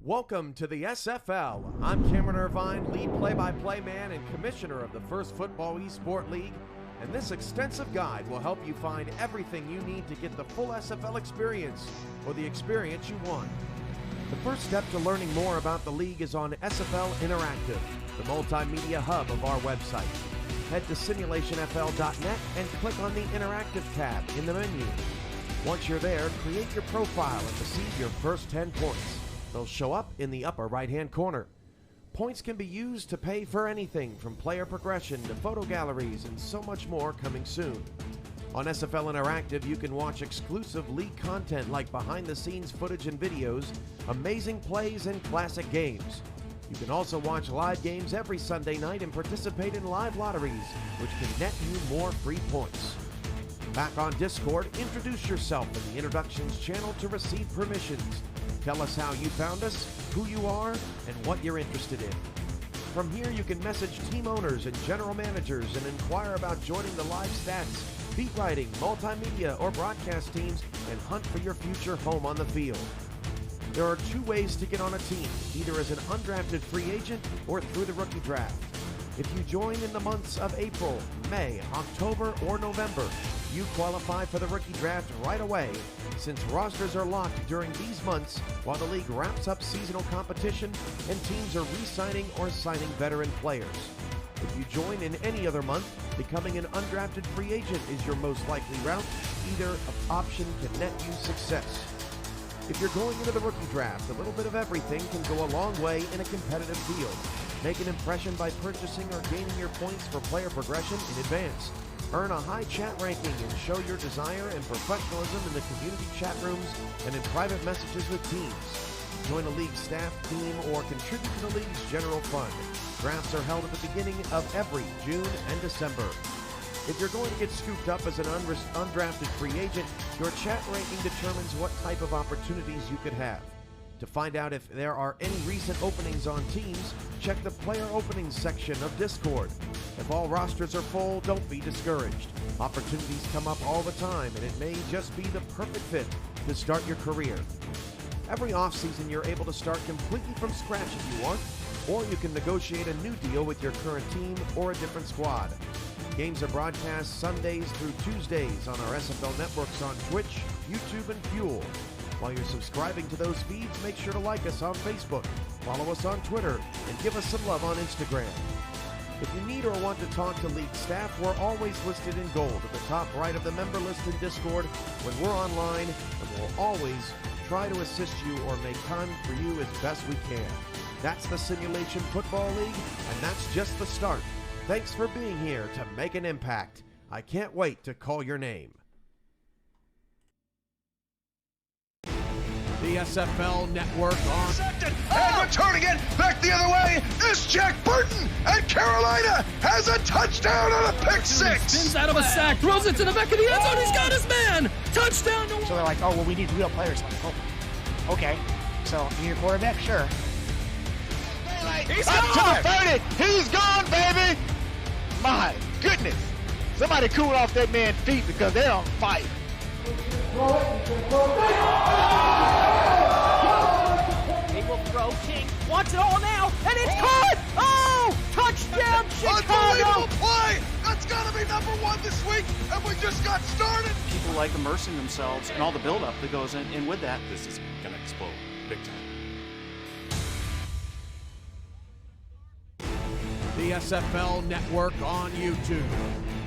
Welcome to the SFL. I'm Cameron Irvine, lead play-by-play man and commissioner of the First Football eSport League, and this extensive guide will help you find everything you need to get the full SFL experience, or the experience you want. The first step to learning more about the league is on SFL Interactive, the multimedia hub of our website. Head to simulationfl.net and click on the Interactive tab in the menu. Once you're there, create your profile and receive your first 10 points. They'll show up in the upper right-hand corner. Points can be used to pay for anything from player progression to photo galleries and so much more coming soon. On SFL Interactive, you can watch exclusive league content like behind-the-scenes footage and videos, amazing plays, and classic games. You can also watch live games every Sunday night and participate in live lotteries, which can net you more free points. Back on Discord, introduce yourself in the Introductions channel to receive permissions. Tell us how you found us, who you are, and what you're interested in. From here, you can message team owners and general managers and inquire about joining the live stats, beat writing, multimedia, or broadcast teams, and hunt for your future home on the field. There are two ways to get on a team, either as an undrafted free agent or through the rookie draft. If you join in the months of April, May, October, or November, you qualify for the rookie draft right away, since rosters are locked during these months while the league wraps up seasonal competition and teams are re-signing or signing veteran players. If you join in any other month, becoming an undrafted free agent is your most likely route. Either option can net you success. If you're going into the rookie draft, a little bit of everything can go a long way in a competitive field. Make an impression by purchasing or gaining your points for player progression in advance. Earn a high chat ranking and show your desire and professionalism in the community chat rooms and in private messages with teams. Join a league staff, team, or contribute to the league's general fund. Drafts are held at the beginning of every June and December. If you're going to get scooped up as an undrafted free agent, your chat ranking determines what type of opportunities you could have. To find out if there are any recent openings on teams, check the player openings section of Discord. If all rosters are full, don't be discouraged. Opportunities come up all the time, and it may just be the perfect fit to start your career. Every offseason, you're able to start completely from scratch if you want, or you can negotiate a new deal with your current team or a different squad. Games are broadcast Sundays through Tuesdays on our SFL networks on Twitch, YouTube, and Fuel. While you're subscribing to those feeds, make sure to like us on Facebook, follow us on Twitter, and give us some love on Instagram. If you need or want to talk to league staff, we're always listed in gold at the top right of the member list in Discord when we're online, and we'll always try to assist you or make time for you as best we can. That's the Simulation Football League, and that's just the start. Thanks for being here to make an impact. I can't wait to call your name. The SFL Network on... Intercepted, and returning it back the other way is Jack Burton, and Carolina has a touchdown on a pick six. Spins out of a sack, throws it to the back of the end zone. He's got his man. Touchdown. So they're like, oh, well, we need real players. Like, oh, okay. So you need a quarterback? Sure. He's up to the 30. He's gone, baby. My goodness. Somebody cool off that man's feet because they're on fire. They will throw. King wants it all now, and it's caught! Oh! Touchdown, Chicago! Unbelievable play! That's got to be number one this week, and we just got started. People like immersing themselves and all the buildup that goes in, and with that, this is going to explode big time. The SFL Network on YouTube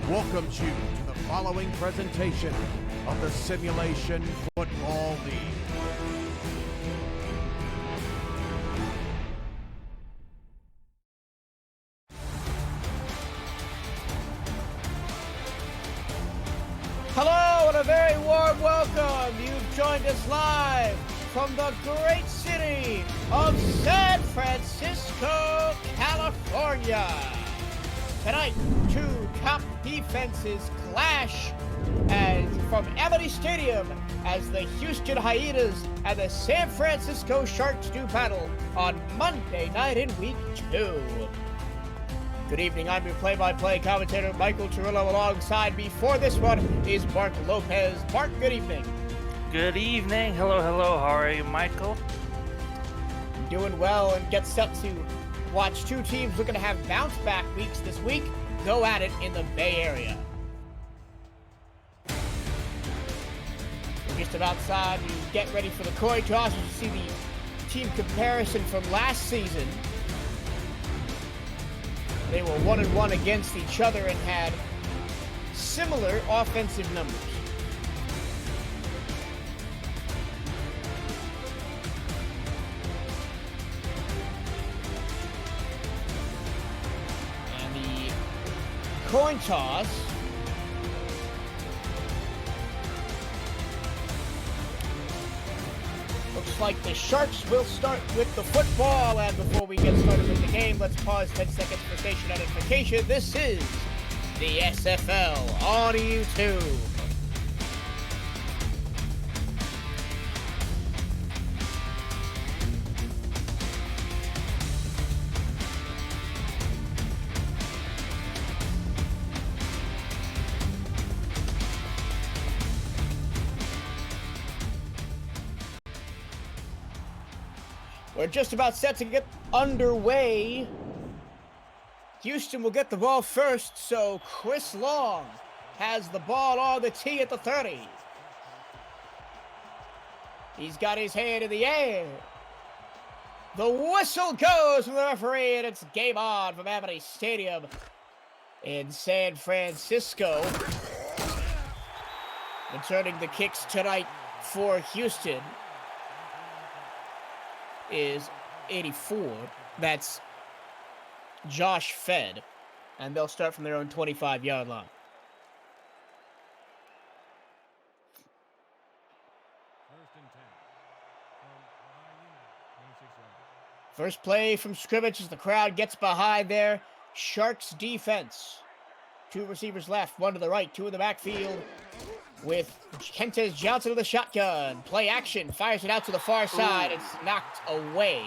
welcomes you to the following presentation of the Simulation Football League. Hello and a very warm welcome. You've joined us live from the great city of San Francisco, California. Tonight, two top defenses clash and from Amity Stadium as the Houston Hyenas and the San Francisco Sharks do battle on Monday night in Week 2. Good evening, I'm your play-by-play commentator, Michael Turillo. Alongside me for this one is Mark Lopez. Mark, good evening. Good evening. Hello, hello. How are you, Michael? doing well and get set to watch two teams looking to have bounce-back weeks this week go at it in the Bay Area. We're just about time to get ready for the coin toss. You see the team comparison from last season. They were 1-1 against each other and had similar offensive numbers. And the coin toss looks like the Sharks will start with the football. And before we get started with the game, let's pause 10 seconds for station identification. This is the SFL on YouTube. We're just about set to get underway. Houston will get the ball first, so Chris Long has the ball on the tee at the 30. He's got his hand in the air. The whistle goes from the referee, and it's game on from Amity Stadium in San Francisco. Returning the kicks tonight for Houston is 84. That's Josh Fed, and they'll start from their own 25-yard line. First play from scrimmage as the crowd gets behind there. Sharks defense. Two receivers left, one to the right, two in the backfield with Kentez Johnson with a shotgun. Play action, fires it out to the far side. It's knocked away.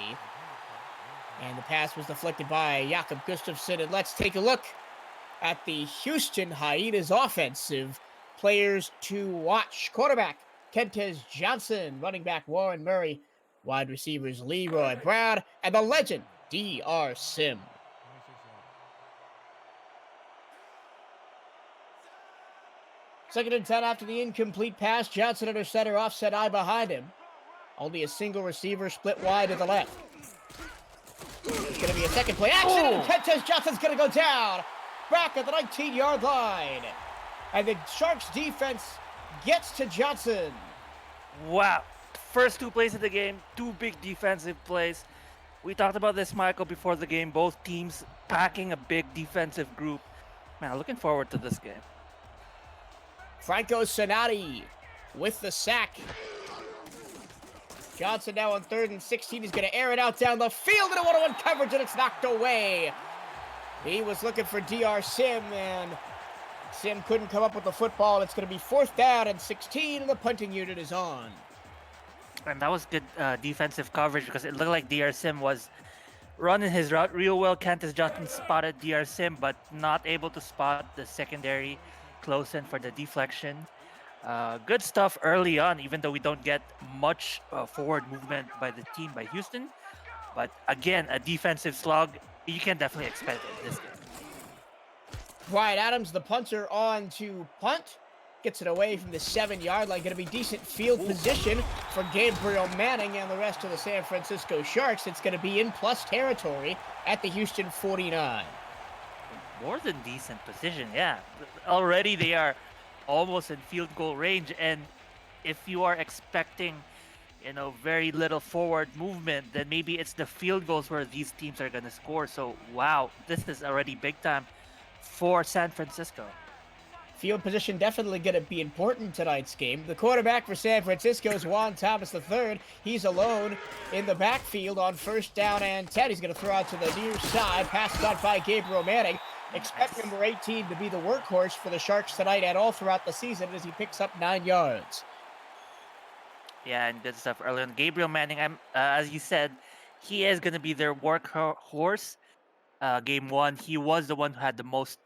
And the pass was deflected by Jakob Gustafsson. And let's take a look at the Houston Hyenas offensive players to watch. Quarterback, Kentez Johnson. Running back, Warren Murray. Wide receivers, Leroy Brown. And the legend, D.R. Sim. Second and 10 after the incomplete pass. Johnson under center, offset eye behind him. Only a single receiver split wide to the left. It's going to be a second play action, and Kentez Johnson's going to go down back at the 19-yard line. And the Sharks defense gets to Johnson. Wow. First two plays of the game, two big defensive plays. We talked about this, Michael, before the game. Both teams packing a big defensive group. Man, looking forward to this game. Franco Sonati with the sack. Johnson now on 3rd and 16. He's going to air it out down the field in a one-on-one coverage, and it's knocked away. He was looking for D.R. Sim, and Sim couldn't come up with the football. It's going to be 4th down and 16, and the punting unit is on. And that was good defensive coverage because it looked like D.R. Sim was running his route real well. Kentez Johnson spotted D.R. Sim, but not able to spot the secondary close in for the deflection. Good stuff early on, even though we don't get much forward movement by the team, by Houston. But again, a defensive slog, you can definitely expect it in this game. Wyatt Adams, the punter, on to punt. Gets it away from the 7-yard line. Going to be decent field position for Gabriel Manning and the rest of the San Francisco Sharks. It's going to be in plus territory at the Houston 49. More than decent position, yeah. Already they are almost in field goal range, and if you are expecting, very little forward movement, then maybe it's the field goals where these teams are going to score. So, wow, this is already big time for San Francisco. Field position definitely going to be important tonight's game. The quarterback for San Francisco is Juan Thomas III. He's alone in the backfield on 1st down and 10. He's going to throw out to the near side. Pass caught by Gabriel Manning. Expect number 18 to be the workhorse for the Sharks tonight and all throughout the season as he picks up 9 yards. Yeah, and good stuff early on. Gabriel Manning, as you said, he is going to be their workhorse. Game 1, he was the one who had the most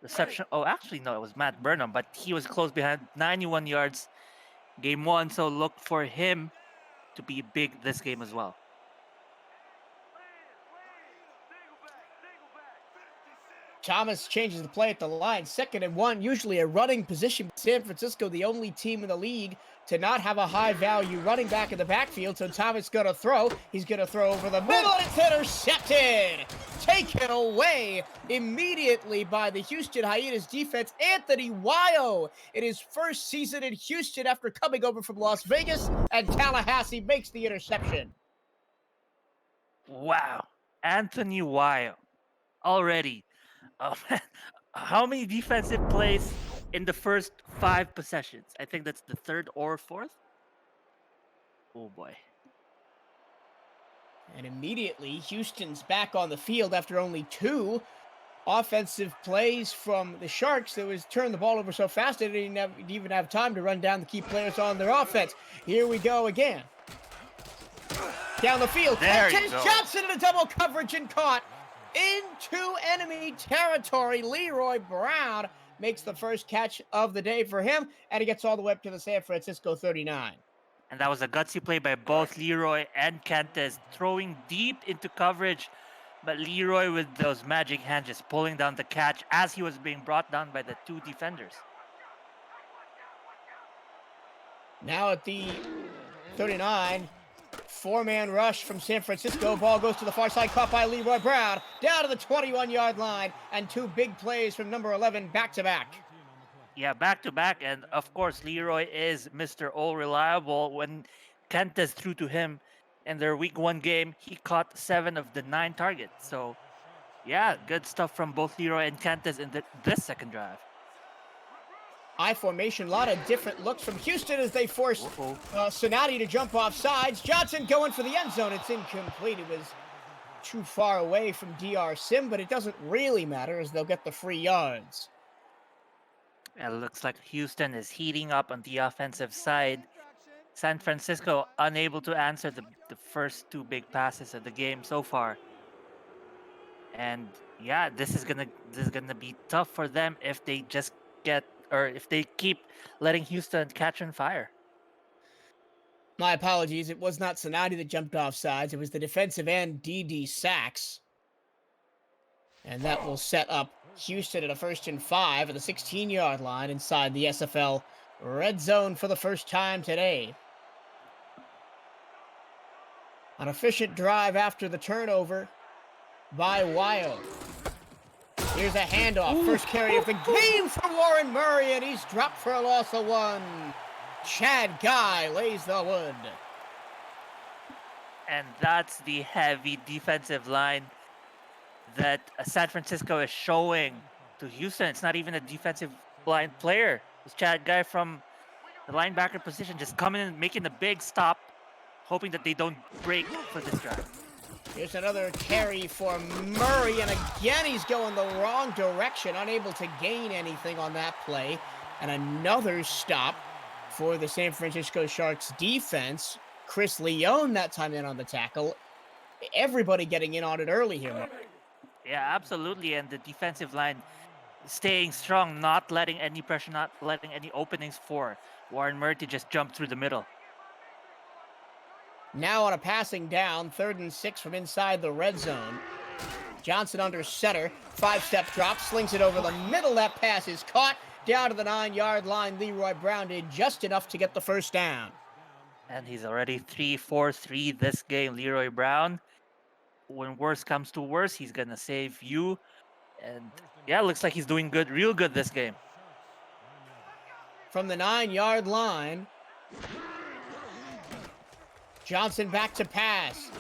reception. Oh, actually, no, it was Matt Burnham, but he was close behind, 91 yards Game 1. So look for him to be big this game as well. Thomas changes the play at the line. 2nd and 1, usually a running position. San Francisco, the only team in the league to not have a high-value running back in the backfield. So Thomas going to throw. He's going to throw over the middle, and it's intercepted. Taken away immediately by the Houston Hyenas defense. Anthony Wayo, in his first season in Houston after coming over from Las Vegas, and Tallahassee makes the interception. Wow. Anthony Wayo. Already. Oh, man. How many defensive plays in the first 5 possessions? I think that's the 3rd or 4th. Oh boy. And immediately, Houston's back on the field after only 2 offensive plays from the Sharks. That was turn the ball over so fast they didn't even have time to run down the key players on their offense. Here we go again. Down the field. There you Chase go. Johnson in a double coverage and caught into enemy territory. Leroy Brown makes the first catch of the day for him, and he gets all the way up to the San Francisco 39. And that was a gutsy play by both Leroy and Kentes, throwing deep into coverage. But Leroy with those magic hands just pulling down the catch as he was being brought down by the 2 defenders. Now at the 39, 4-man rush from San Francisco. Ball goes to the far side, caught by Leroy Brown. Down to the 21-yard line, and 2 big plays from number 11 back-to-back. Yeah, back-to-back, and of course, Leroy is Mr. All Reliable. When Kentes threw to him in their Week 1 game, he caught 7 of the 9 targets. So, yeah, good stuff from both Leroy and Kentes in this second drive. I formation, a lot of different looks from Houston as they force Sonati to jump off sides. Johnson going for the end zone. It's incomplete. It was too far away from DR Sim, but it doesn't really matter as they'll get the free yards. It looks like Houston is heating up on the offensive side. San Francisco unable to answer the first 2 big passes of the game so far. And yeah, this is gonna be tough for them if they just if they keep letting Houston catch on fire. My apologies. It was not Sonati that jumped off sides. It was the defensive end, D.D. Sachs. And that will set up Houston at a 1st and 5 at the 16-yard line inside the SFL red zone for the first time today. An efficient drive after the turnover by Wayo. Here's a handoff. First carry of the game for Warren Murray, and he's dropped for a loss of 1. Chad Guy lays the wood. And that's the heavy defensive line that San Francisco is showing to Houston. It's not even a defensive line player. It's Chad Guy from the linebacker position just coming in and making a big stop, hoping that they don't break for this drive. Here's another carry for Murray, and again he's going the wrong direction, unable to gain anything on that play. And another stop for the San Francisco Sharks defense. Chris Leone that time in on the tackle. Everybody getting in on it early here, Mark. Yeah, absolutely. And the defensive line staying strong, not letting any pressure, not letting any openings for Warren Murray to just jump through the middle. Now on a passing down, 3rd and 6 from inside the red zone. Johnson under center, 5-step drop, slings it over the middle. That pass is caught down to the 9-yard line. Leroy Brown did just enough to get the first down. And he's already 3-for-3 this game, Leroy Brown. When worse comes to worse, he's going to save you. And yeah, looks like he's doing good, real good this game. From the 9-yard line, Johnson back to pass.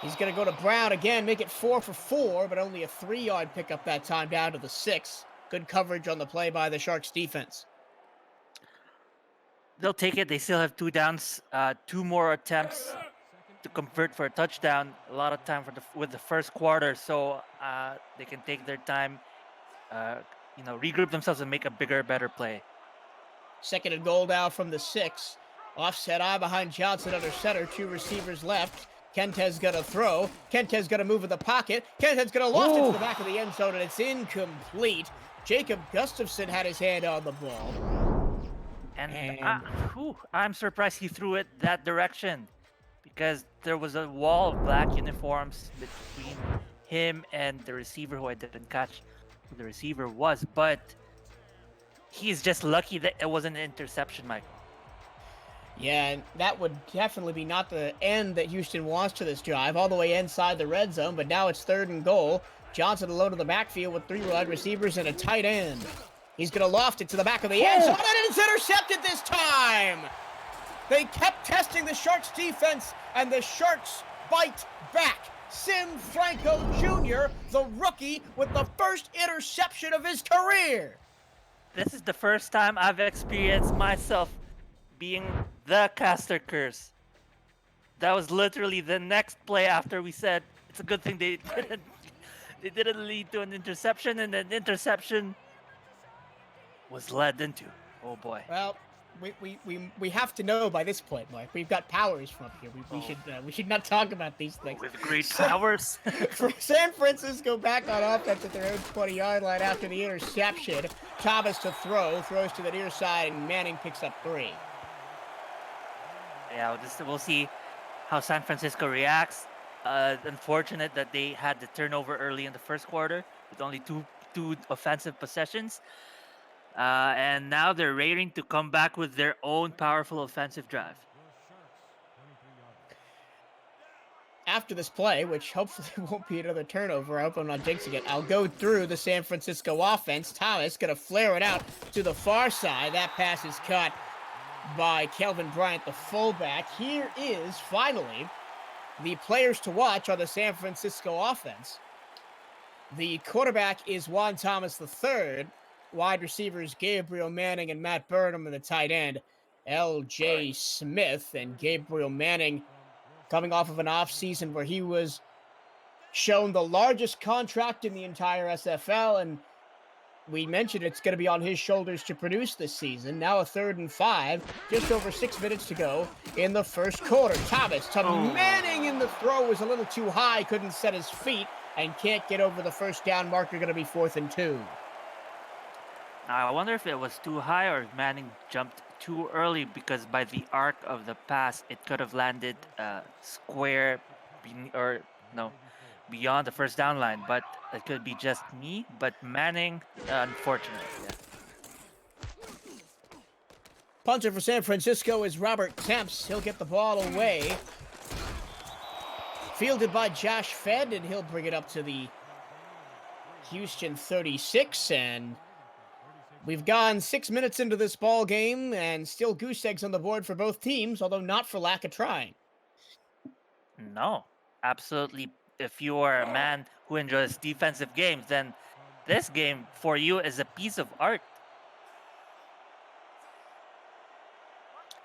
He's going to go to Brown again, make it 4 for 4, but only a 3-yard pickup that time down to the 6. Good coverage on the play by the Sharks defense. They'll take it. They still have 2 downs, 2 more attempts to convert for a touchdown. A lot of time with the first quarter, so they can take their time, regroup themselves and make a bigger, better play. 2nd and goal now from the 6. Offset eye behind Johnson under center. 2 receivers left. Kentes going to throw. Kentes going to move in the pocket. Kentes going to loft it to the back of the end zone, and it's incomplete. Jacob Gustafson had his hand on the ball. And I'm surprised he threw it that direction, because there was a wall of black uniforms between him and the receiver, who I didn't catch who the receiver was, but he's just lucky that it wasn't an interception, Michael. Yeah, and that would definitely be not the end that Houston wants to this drive, all the way inside the red zone, but now it's 3rd and goal. Johnson alone to the backfield with 3 wide receivers and a tight end. He's going to loft it to the back of the end zone, and it's intercepted this time! They kept testing the Sharks defense, and the Sharks bite back. Sim Franco Jr., the rookie, with the first interception of his career. This is the first time I've experienced myself being the caster curse. That was literally the next play after we said it's a good thing they didn't lead to an interception, and an interception was led into. Oh boy. Well, we have to know by this point, Mike. We've got powers from up here. We should not talk about these things. With great powers. For San Francisco back on offense at their own 20-yard line after the interception. Thomas to throw, throws to the near side, and Manning picks up 3. Yeah, we'll see how San Francisco reacts. Unfortunate that they had the turnover early in the first quarter with only two offensive possessions. And now they're raring to come back with their own powerful offensive drive. After this play, which hopefully won't be another turnover, I hope I'm not jinxing it, I'll go through the San Francisco offense. Thomas going to flare it out to the far side. That pass is caught by Kelvin Bryant, the fullback. Here is, finally, the players to watch on the San Francisco offense. The quarterback is Juan Thomas III. Wide receivers Gabriel Manning and Matt Burnham, and the tight end L.J. Smith. And Gabriel Manning coming off of an offseason where he was shown the largest contract in the entire SFL, and we mentioned it's going to be on his shoulders to produce this season. Now a 3rd and 5, just over 6 minutes to go in the first quarter. Thomas to Manning, in the throw was a little too high, couldn't set his feet, and can't get over the first down marker. Going to be 4th and 2. I wonder if it was too high or if Manning jumped too early, because by the arc of the pass, it could have landed square beyond the first down line. But it could be just me. But Manning, unfortunately. Yeah. Punter for San Francisco is Robert Temps. He'll get the ball away. Fielded by Josh Fedd, and he'll bring it up to the Houston 36, and we've gone 6 minutes into this ball game, and still goose eggs on the board for both teams, although not for lack of trying. No, absolutely. If you are a man who enjoys defensive games, then this game for you is a piece of art.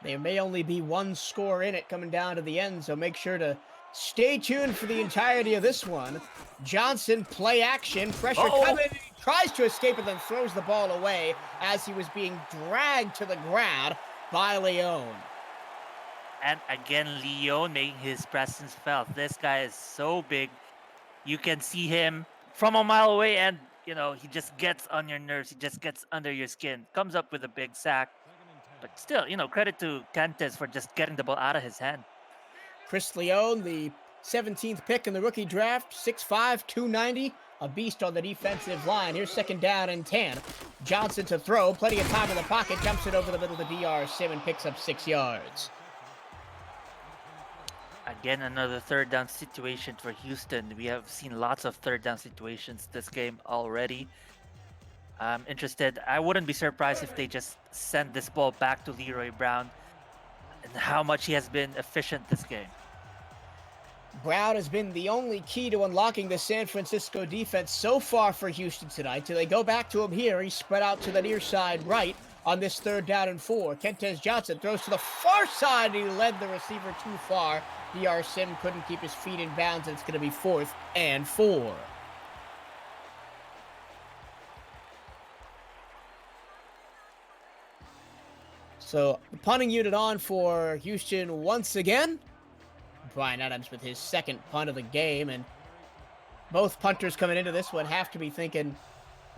There may only be one score in it coming down to the end, so make sure to stay tuned for the entirety of this one. Johnson, play action, pressure coming, tries to escape and then throws the ball away as he was being dragged to the ground by Leon. And again, Leon making his presence felt. This guy is so big. You can see him from a mile away, and, he just gets on your nerves. He just gets under your skin. Comes up with a big sack. But still, credit to Cantes for just getting the ball out of his hand. Chris Leon, the 17th pick in the rookie draft, 6'5", 290, a beast on the defensive line. Here's 2nd down and 10. Johnson to throw, plenty of time in the pocket, jumps it over the middle of the DR sim and picks up 6 yards. Again, another 3rd down situation for Houston. We have seen lots of 3rd down situations this game already. I'm interested. I wouldn't be surprised if they just send this ball back to Leroy Brown, and how much he has been efficient this game. Brown has been the only key to unlocking the San Francisco defense so far for Houston tonight. Till they go back to him here, he's spread out to the near side right on this 3rd down and 4. Kentez Johnson throws to the far side, and he led the receiver too far. DR Sim couldn't keep his feet in bounds, and it's going to be 4th and 4. So, the punting unit on for Houston once again. Brian Adams with his 2nd punt of the game, and both punters coming into this one have to be thinking,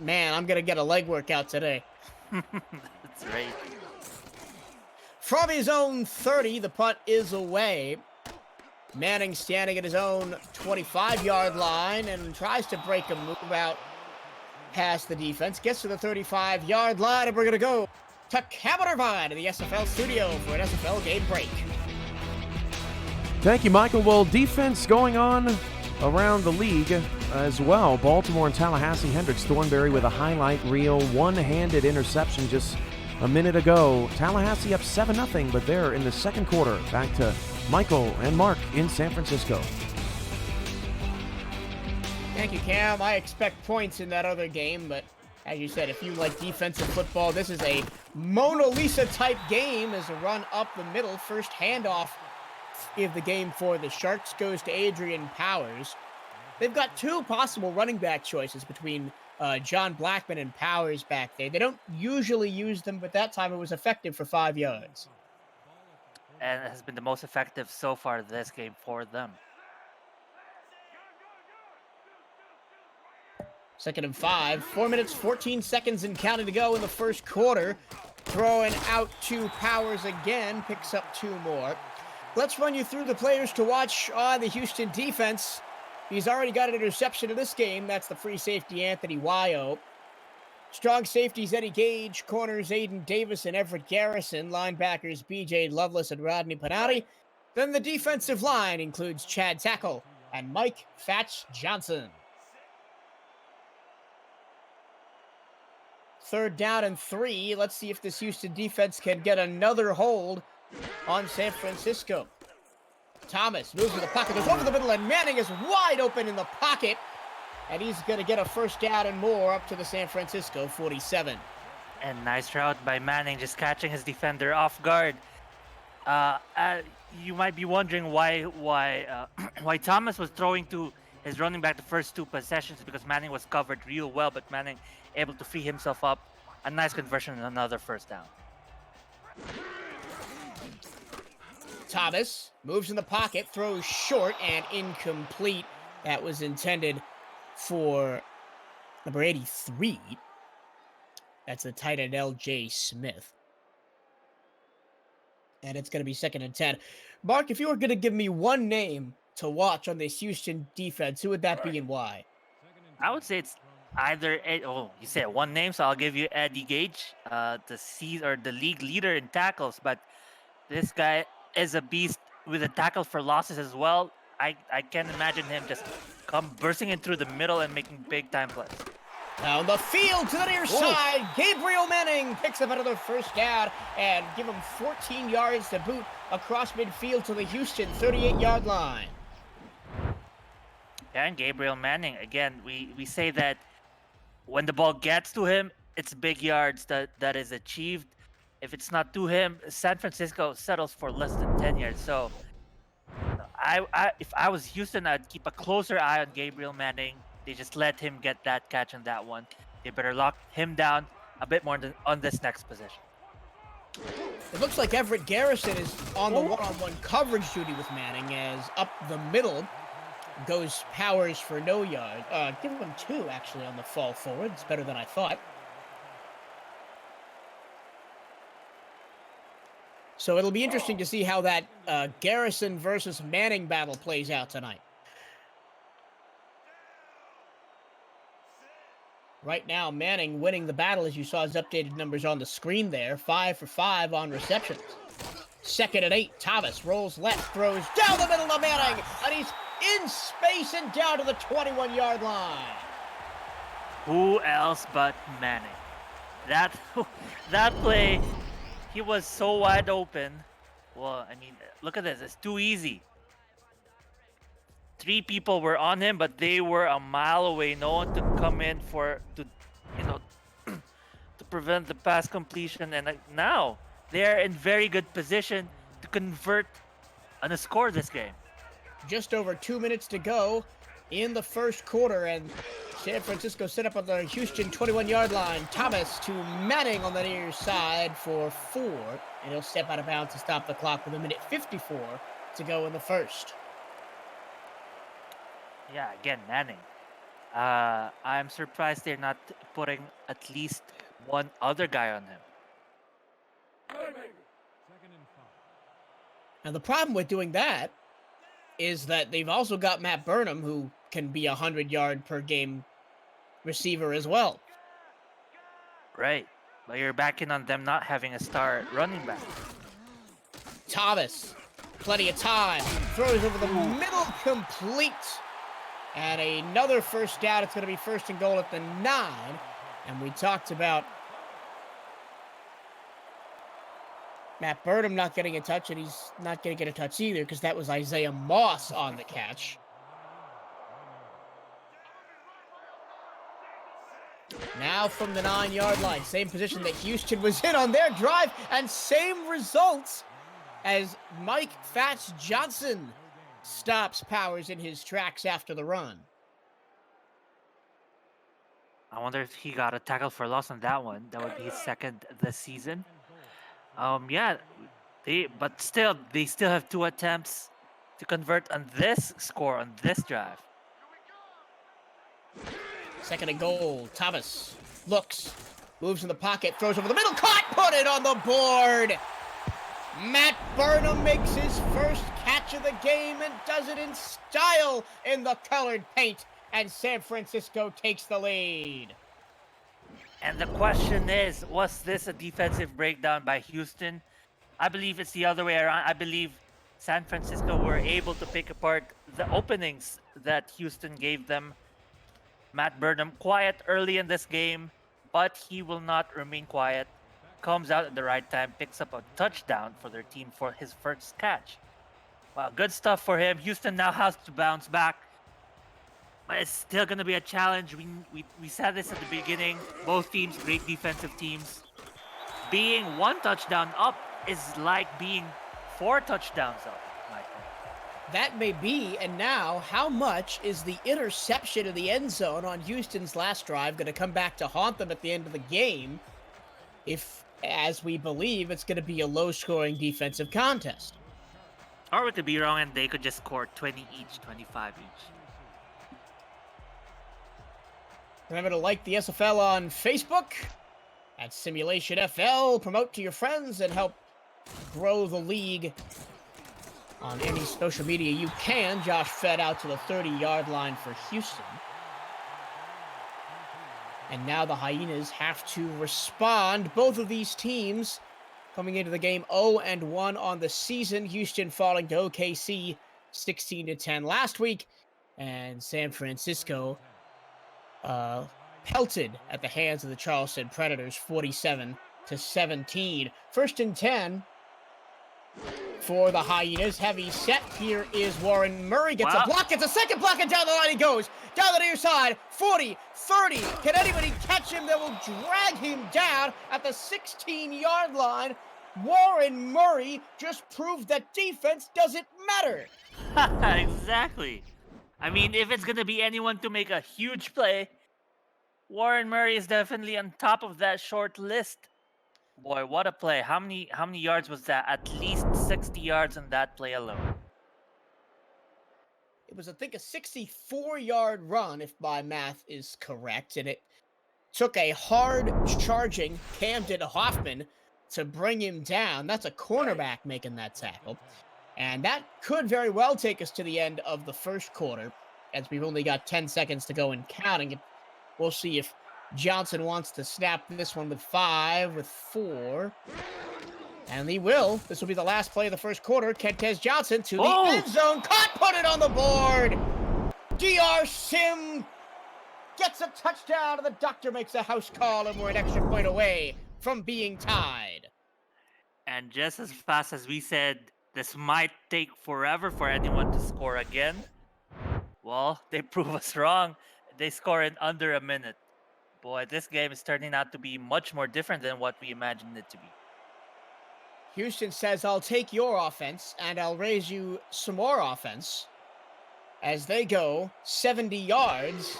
man, I'm going to get a leg workout today. That's right. From his own 30, the punt is away. Manning standing at his own 25-yard line and tries to break a move out past the defense. Gets to the 35-yard line, and we're going to go to Cameron Irvine in the SFL studio for an SFL game break. Thank you, Michael. Well, defense going on around the league as well. Baltimore and Tallahassee. Hendricks Thornberry with a highlight reel, one-handed interception just a minute ago. Tallahassee up 7-0, but they're in the second quarter. Back to Michael and Mark in San Francisco. Thank you, Cam. I expect points in that other game, but as you said, if you like defensive football, this is a Mona Lisa type game as a run up the middle. First handoff of the game for the Sharks goes to Adrian Powers. They've got two possible running back choices between John Blackman and Powers back there. They don't usually use them, but that time it was effective for 5 yards. And it has been the most effective so far this game for them. 2nd and 5. 4 minutes, 14 seconds and counting to go in the first quarter. Throwing out to Powers again. Picks up 2 more. Let's run you through the players to watch on the Houston defense. He's already got an interception in this game. That's the free safety, Anthony Wyo. Strong safeties, Eddie Gage. Corners, Aiden Davis and Everett Garrison. Linebackers, B.J. Loveless and Rodney Panati. Then the defensive line includes Chad Tackle and Mike Fatch Johnson. 3rd down and 3. Let's see if this Houston defense can get another hold on San Francisco. Thomas moves to the pocket, goes over the middle, and Manning is wide open in the pocket. And he's going to get a first down and more up to the San Francisco 47. And nice route by Manning, just catching his defender off guard. You might be wondering why Thomas was throwing to his running back the first 2 possessions, because Manning was covered real well, but Manning able to free himself up. A nice conversion and another first down. Thomas moves in the pocket, throws short and incomplete. That was intended for number 83. That's the tight end, L.J. Smith. And it's going to be 2nd and 10. Mark, if you were going to give me one name to watch on this Houston defense, who would that be and why? I would say it's either you said one name, so I'll give you Eddie Gage, the league leader in tackles. But this guy is a beast with a tackle for losses as well. I can't imagine him just come bursting in through the middle and making big time plays. Down the field to the near side, Gabriel Manning picks up another first down and give him 14 yards to boot across midfield to the Houston 38-yard line. And Gabriel Manning, again, we say that when the ball gets to him, it's big yards that is achieved. If it's not to him, San Francisco settles for less than 10 yards. So if I was Houston, I'd keep a closer eye on Gabriel Manning. They just let him get that catch on that one. They better lock him down a bit more on this next possession. It looks like Everett Garrison is on the one-on-one coverage duty with Manning, as up the middle goes Powers for no yard. Give him 2, actually, on the fall forward. It's better than I thought. So it'll be interesting to see how that Garrison versus Manning battle plays out tonight. Right now, Manning winning the battle, as you saw his updated numbers on the screen there. 5 for 5 on receptions. 2nd and 8. Thomas rolls left, throws down the middle of Manning, and he's in space and down to the 21-yard line. Who else but Manning? That play, he was so wide open. Well, I mean, look at this. It's too easy. 3 people were on him, but they were a mile away. No one to come in to prevent the pass completion. And now they are in very good position to convert on a score this game. Just over 2 minutes to go in the first quarter, and San Francisco set up on the Houston 21-yard line. Thomas to Manning on the near side for 4, and he'll step out of bounds to stop the clock with 1:54 to go in the first. Yeah, again, Manning. I'm surprised they're not putting at least one other guy on him. Now, the problem with doing that is that they've also got Matt Burnham, who can be a 100-yard per game receiver as well. Right. But you're backing on them not having a star running back. Thomas, plenty of time, throws over the middle, complete. And another first down. It's going to be first and goal at the 9. And we talked about Matt Burnham not getting a touch, and he's not going to get a touch either because that was Isaiah Moss on the catch. Now from the 9-yard line, same position that Houston was in on their drive, and same results as Mike Fats Johnson stops Powers in his tracks after the run. I wonder if he got a tackle for loss on that one. That would be his second this season. Yeah, but still, they still have 2 attempts to convert on this score on this drive. Second and goal. Thomas looks, moves in the pocket, throws over the middle, caught, put it on the board. Matt Burnham makes his first catch of the game and does it in style in the colored paint, and San Francisco takes the lead. And the question is, was this a defensive breakdown by Houston? I believe it's the other way around. I believe San Francisco were able to pick apart the openings that Houston gave them. Matt Burnham quiet early in this game, but he will not remain quiet. Comes out at the right time, picks up a touchdown for their team for his first catch. Wow, good stuff for him. Houston now has to bounce back, but it's still going to be a challenge. We said this at the beginning. Both teams, great defensive teams. Being 1 touchdown up is like being 4 touchdowns up, Michael. That may be, and now, how much is the interception in the end zone on Houston's last drive going to come back to haunt them at the end of the game if, as we believe, it's going to be a low-scoring defensive contest? Or we could be wrong and they could just score 20 each, 25 each. Remember to like the SFL on Facebook at Simulation FL. Promote to your friends and help grow the league on any social media you can. Josh fed out to the 30-yard line for Houston. And now the Hyenas have to respond. Both of these teams coming into the game 0-1 on the season. Houston falling to OKC 16-10 last week. And San Francisco pelted at the hands of the Charleston Predators 47-17. First and 10 for the Hyenas. Heavy set. Here is Warren Murray. Gets a block. Gets a second block, and down the line he goes. Down the near side. 40, 30. Can anybody catch him? They will drag him down at the 16-yard line. Warren Murray just proved that defense doesn't matter. Exactly. I mean, if it's going to be anyone to make a huge play, Warren Murray is definitely on top of that short list. Boy, what a play. How many yards was that? At least 60 yards on that play alone. It was, I think, a 64-yard run, if my math is correct, and it took a hard charging Camden Hoffman to bring him down. That's a cornerback making that tackle. And that could very well take us to the end of the first quarter, as we've only got 10 seconds to go and counting it. We'll see if Johnson wants to snap this one with 5, with 4. And he will. This will be the last play of the first quarter. Kentez Johnson to the end zone. Caught, put it on the board. DR Sim gets a touchdown, and the doctor makes a house call, and we're an extra point away from being tied. And just as fast as we said, this might take forever for anyone to score again. Well, they prove us wrong. They score in under a minute. Boy, this game is turning out to be much more different than what we imagined it to be. Houston says, I'll take your offense, and I'll raise you some more offense. As they go 70 yards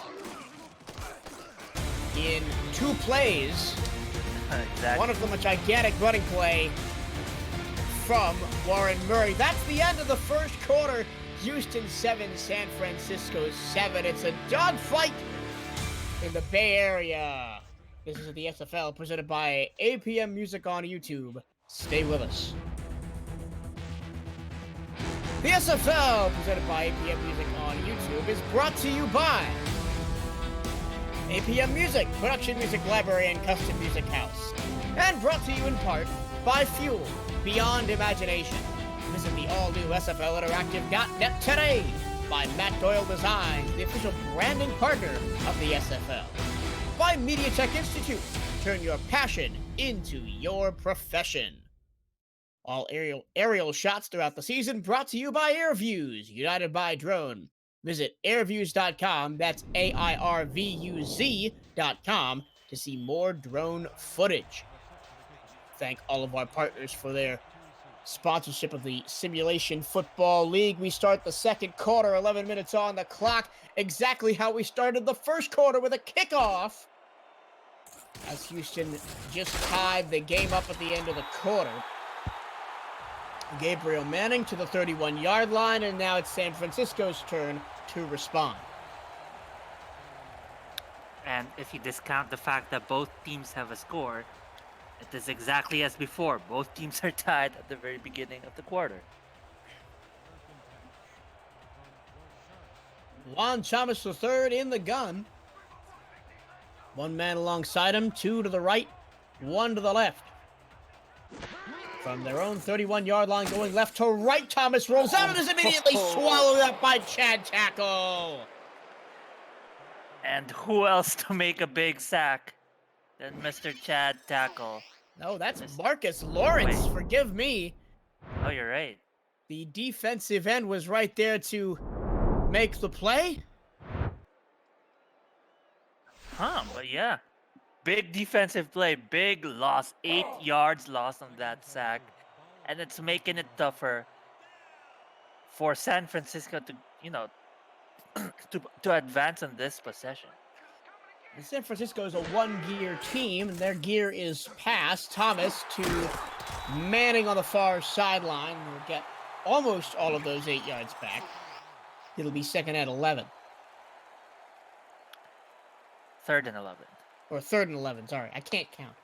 in 2 plays. Exactly. One of them a gigantic running play from Warren Murray. That's the end of the first quarter. Houston 7, San Francisco 7. It's a dogfight in the Bay Area. This is the SFL presented by APM Music on YouTube. Stay with us. The SFL, presented by APM Music on YouTube, is brought to you by APM Music, production music library and custom music house. And brought to you in part by Fuel, Beyond Imagination. Visit the all-new SFLinteractive.net today by Matt Doyle Designs, the official branding partner of the SFL. By MediaTek Institute, turn your passion into your profession. All aerial shots throughout the season brought to you by AirViews, united by drone. Visit airviews.com, that's AIRVUZ.com, to see more drone footage. Thank all of our partners for their sponsorship of the Simulation Football League. We start the second quarter, 11 minutes on the clock, exactly how we started the first quarter with a kickoff, as Houston just tied the game up at the end of the quarter. Gabriel Manning to the 31-yard line, and now it's San Francisco's turn to respond. And if you discount the fact that both teams have a score, it is exactly as before. Both teams are tied at the very beginning of the quarter. Juan Thomas III in the gun. One man alongside him, two to the right, one to the left. From their own 31-yard line, going left to right, Thomas rolls out and is immediately swallowed up by Chad Tackle. And who else to make a big sack than Mr. Chad Tackle? No, that's Marcus Lawrence. Wait. Forgive me. Oh, you're right. The defensive end was right there to make the play. But yeah. Big defensive play, big loss, 8 yards lost on that sack. And it's making it tougher for San Francisco to, to advance on this possession. And San Francisco is a one-gear team, and their gear is pass. Thomas to Manning on the far sideline. We'll get almost all of those 8 yards back. It'll be second and 11. Third and 11. Or third and 11, sorry. I can't count.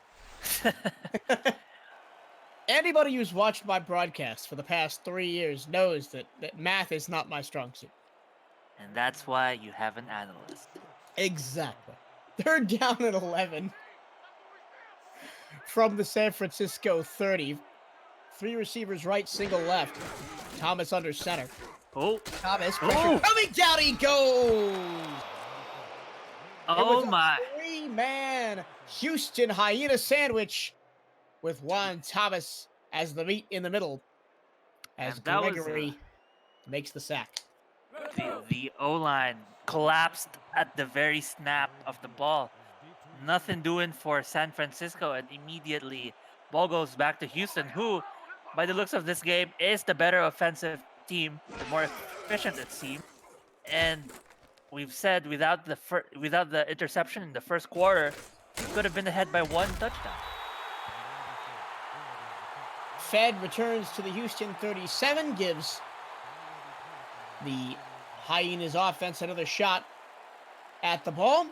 Anybody who's watched my broadcast for the past 3 years knows that math is not my strong suit. And that's why you have an analyst. Exactly. Third down and 11 from the San Francisco 30. 3 receivers right, single left. Thomas under center. Oh. Thomas pressure coming down, he goes! Oh my. 3-man Houston Hyena sandwich with Juan Thomas as the meat in the middle. As Gregory makes the sack. The O-line collapsed at the very snap of the ball. Nothing doing for San Francisco, and immediately ball goes back to Houston, who, by the looks of this game, is the better offensive team, the more efficient team. And we've said without the interception in the first quarter, we could have been ahead by 1 touchdown. Fed returns to the Houston 37, gives the Hyenas offense another shot at the ball.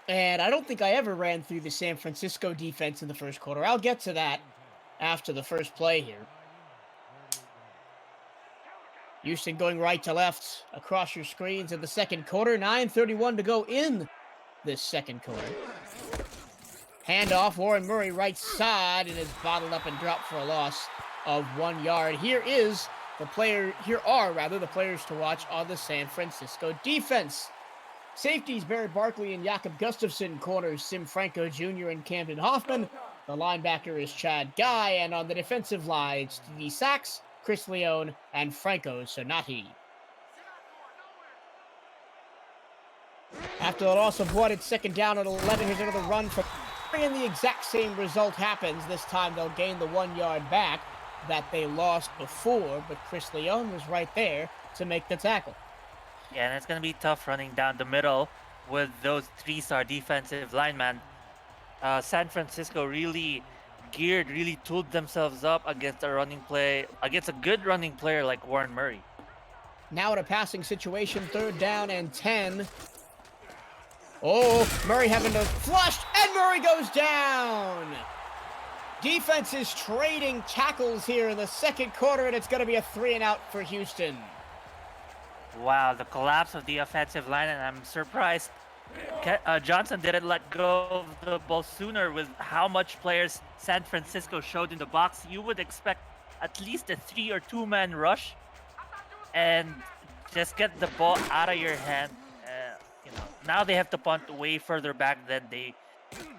And I don't think I ever ran through the San Francisco defense in the first quarter. I'll get to that after the first play here. Houston going right to left across your screens in the second quarter. 9:31 to go in this second quarter. Handoff, Warren Murray right side, and is bottled up and dropped for a loss of 1 yard. Here are the players to watch on the San Francisco defense. Safeties Barrett Barkley and Jakob Gustafson. Corners Sim Franco Jr. and Camden Hoffman. The linebacker is Chad Guy, and on the defensive line, it's D.D. Sachs, Chris Leone, and Franco Sonati. After the loss of 1, it's second down at 11. Here's another run from, and the exact same result happens. This time they'll gain the 1 yard back that they lost before, but Chris Leone was right there to make the tackle. Yeah, and it's going to be tough running down the middle with those 3-star defensive linemen. San Francisco really tooled themselves up against a good running player like Warren Murray. Now in a passing situation, 3rd down and 10. Oh, Murray having to flush, and Murray goes down. Defense is trading tackles here in the second quarter, and it's going to be a 3-and-out for Houston. Wow, the collapse of the offensive line, and I'm surprised Johnson didn't let go of the ball sooner with how much players San Francisco showed in the box. You would expect at least a 3 or 2 man rush and just get the ball out of your hand. Now they have to punt way further back than they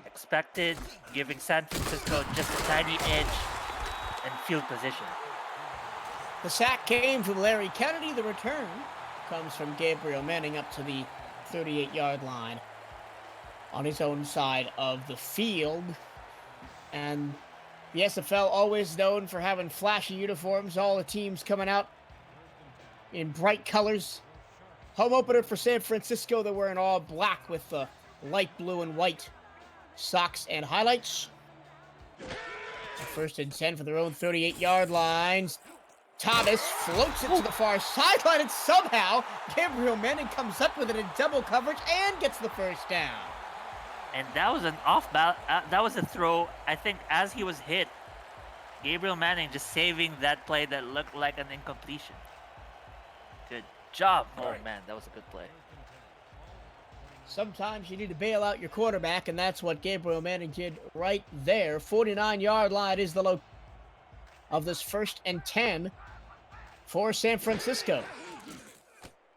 expected, giving San Francisco just a tiny edge and field position. The sack came from Larry Kennedy. The return comes from Gabriel Manning up to the 38-yard line on his own side of the field. And the SFL always known for having flashy uniforms, all the teams coming out in bright colors. Home opener for San Francisco, they're wearing all black with the light blue and white socks and highlights. First and 10 for their own 38-yard lines. Thomas floats it to the far sideline, and somehow Gabriel Manning comes up with it in double coverage and gets the first down. And that was an that was a throw, I think, as he was hit. Gabriel Manning just saving that play that looked like an incompletion. Good job. Oh, man, that was a good play. Sometimes you need to bail out your quarterback, and that's what Gabriel Manning did right there. 49-yard line is the low of this 1st and 10 for San Francisco.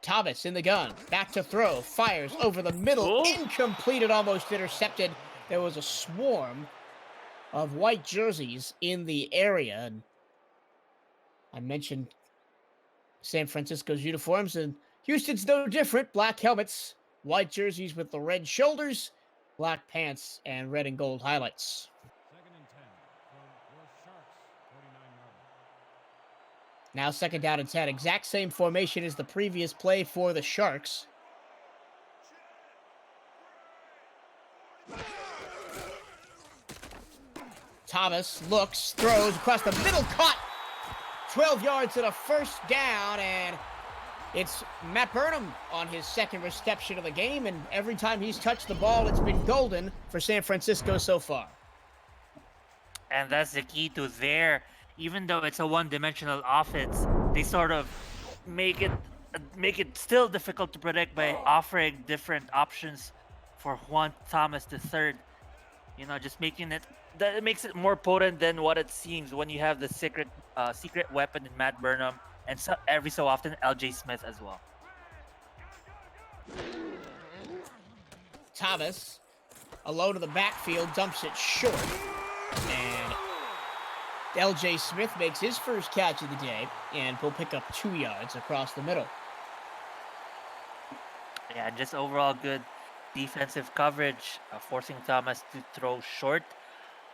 Thomas in the gun, back to throw, fires over the middle, incomplete and almost intercepted. There was a swarm of white jerseys in the area, and I mentioned San Francisco's uniforms, and Houston's no different. Black helmets, white jerseys with the red shoulders, black pants, and red and gold highlights. Now 2nd down and 10. Exact same formation as the previous play for the Sharks. Thomas looks, throws across the middle, caught. 12 yards and a first down, and it's Matt Burnham on his 2nd reception of the game, and every time he's touched the ball, it's been golden for San Francisco so far. And that's the key to their, even though it's a one-dimensional offense, they sort of make it still difficult to predict by offering different options for Juan Thomas III. Just making it, that makes it more potent than what it seems when you have the secret weapon in Matt Burnham, and every so often LJ Smith as well. Thomas, alone in the backfield, dumps it short, and LJ Smith makes his first catch of the day and will pick up 2 yards across the middle. Yeah, just overall good defensive coverage, forcing Thomas to throw short.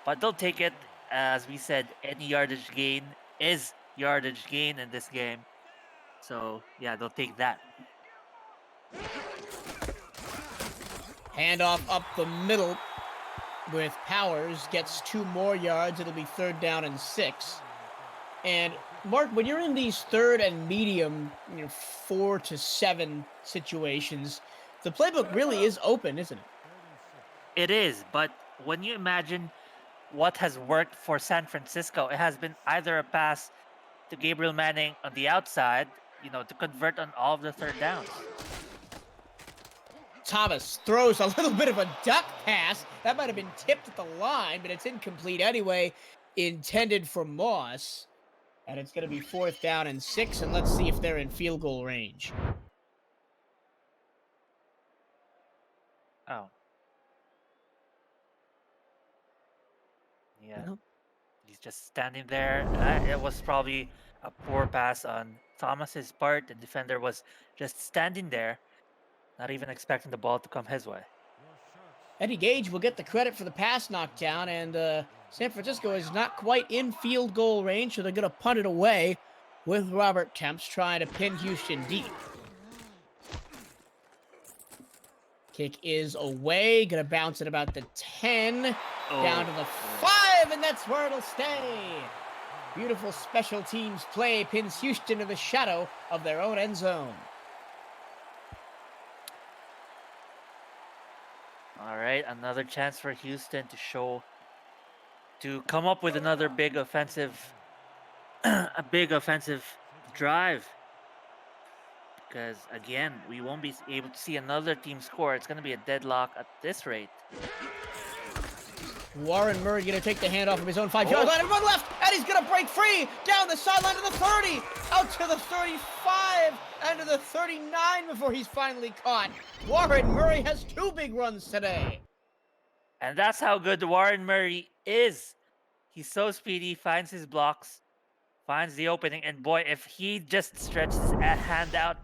But they'll take it. As we said, any yardage gain is yardage gain in this game. So, yeah, they'll take that. Handoff up the middle with Powers, gets 2 more yards. It'll be 3rd down and 6. And Mark, when you're in these 3rd and medium, 4 to 7 situations, the playbook really is open, isn't it? It is, but when you imagine what has worked for San Francisco, it has been either a pass to Gabriel Manning on the outside, to convert on all of the 3rd downs. Thomas throws a little bit of a duck pass. That might have been tipped at the line, but it's incomplete anyway, intended for Moss. And it's going to be 4th down and 6, and let's see if they're in field goal range. Oh. Yeah. He's just standing there. It was probably a poor pass on Thomas's part. The defender was just standing there, not even expecting the ball to come his way. Eddie Gage will get the credit for the pass knockdown, and San Francisco is not quite in field goal range, so they're going to punt it away with Robert Temps trying to pin Houston deep. Kick is away, going to bounce at about the 10, down to the 5, and that's where it'll stay. Beautiful special teams play pins Houston in the shadow of their own end zone. All right, another chance for Houston to show to come up with another big offensive, a big offensive drive. Because again, we won't be able to see another team score. It's going to be a deadlock at this rate. Warren Murray going to take the handoff from his own 5-yard line and run left, and he's going to break free down the sideline to the 30, out to the 35, and to the 39 before he's finally caught. Warren Murray has 2 big runs today. And that's how good Warren Murray is. He's so speedy, finds his blocks, finds the opening, and boy, if he just stretches his hand out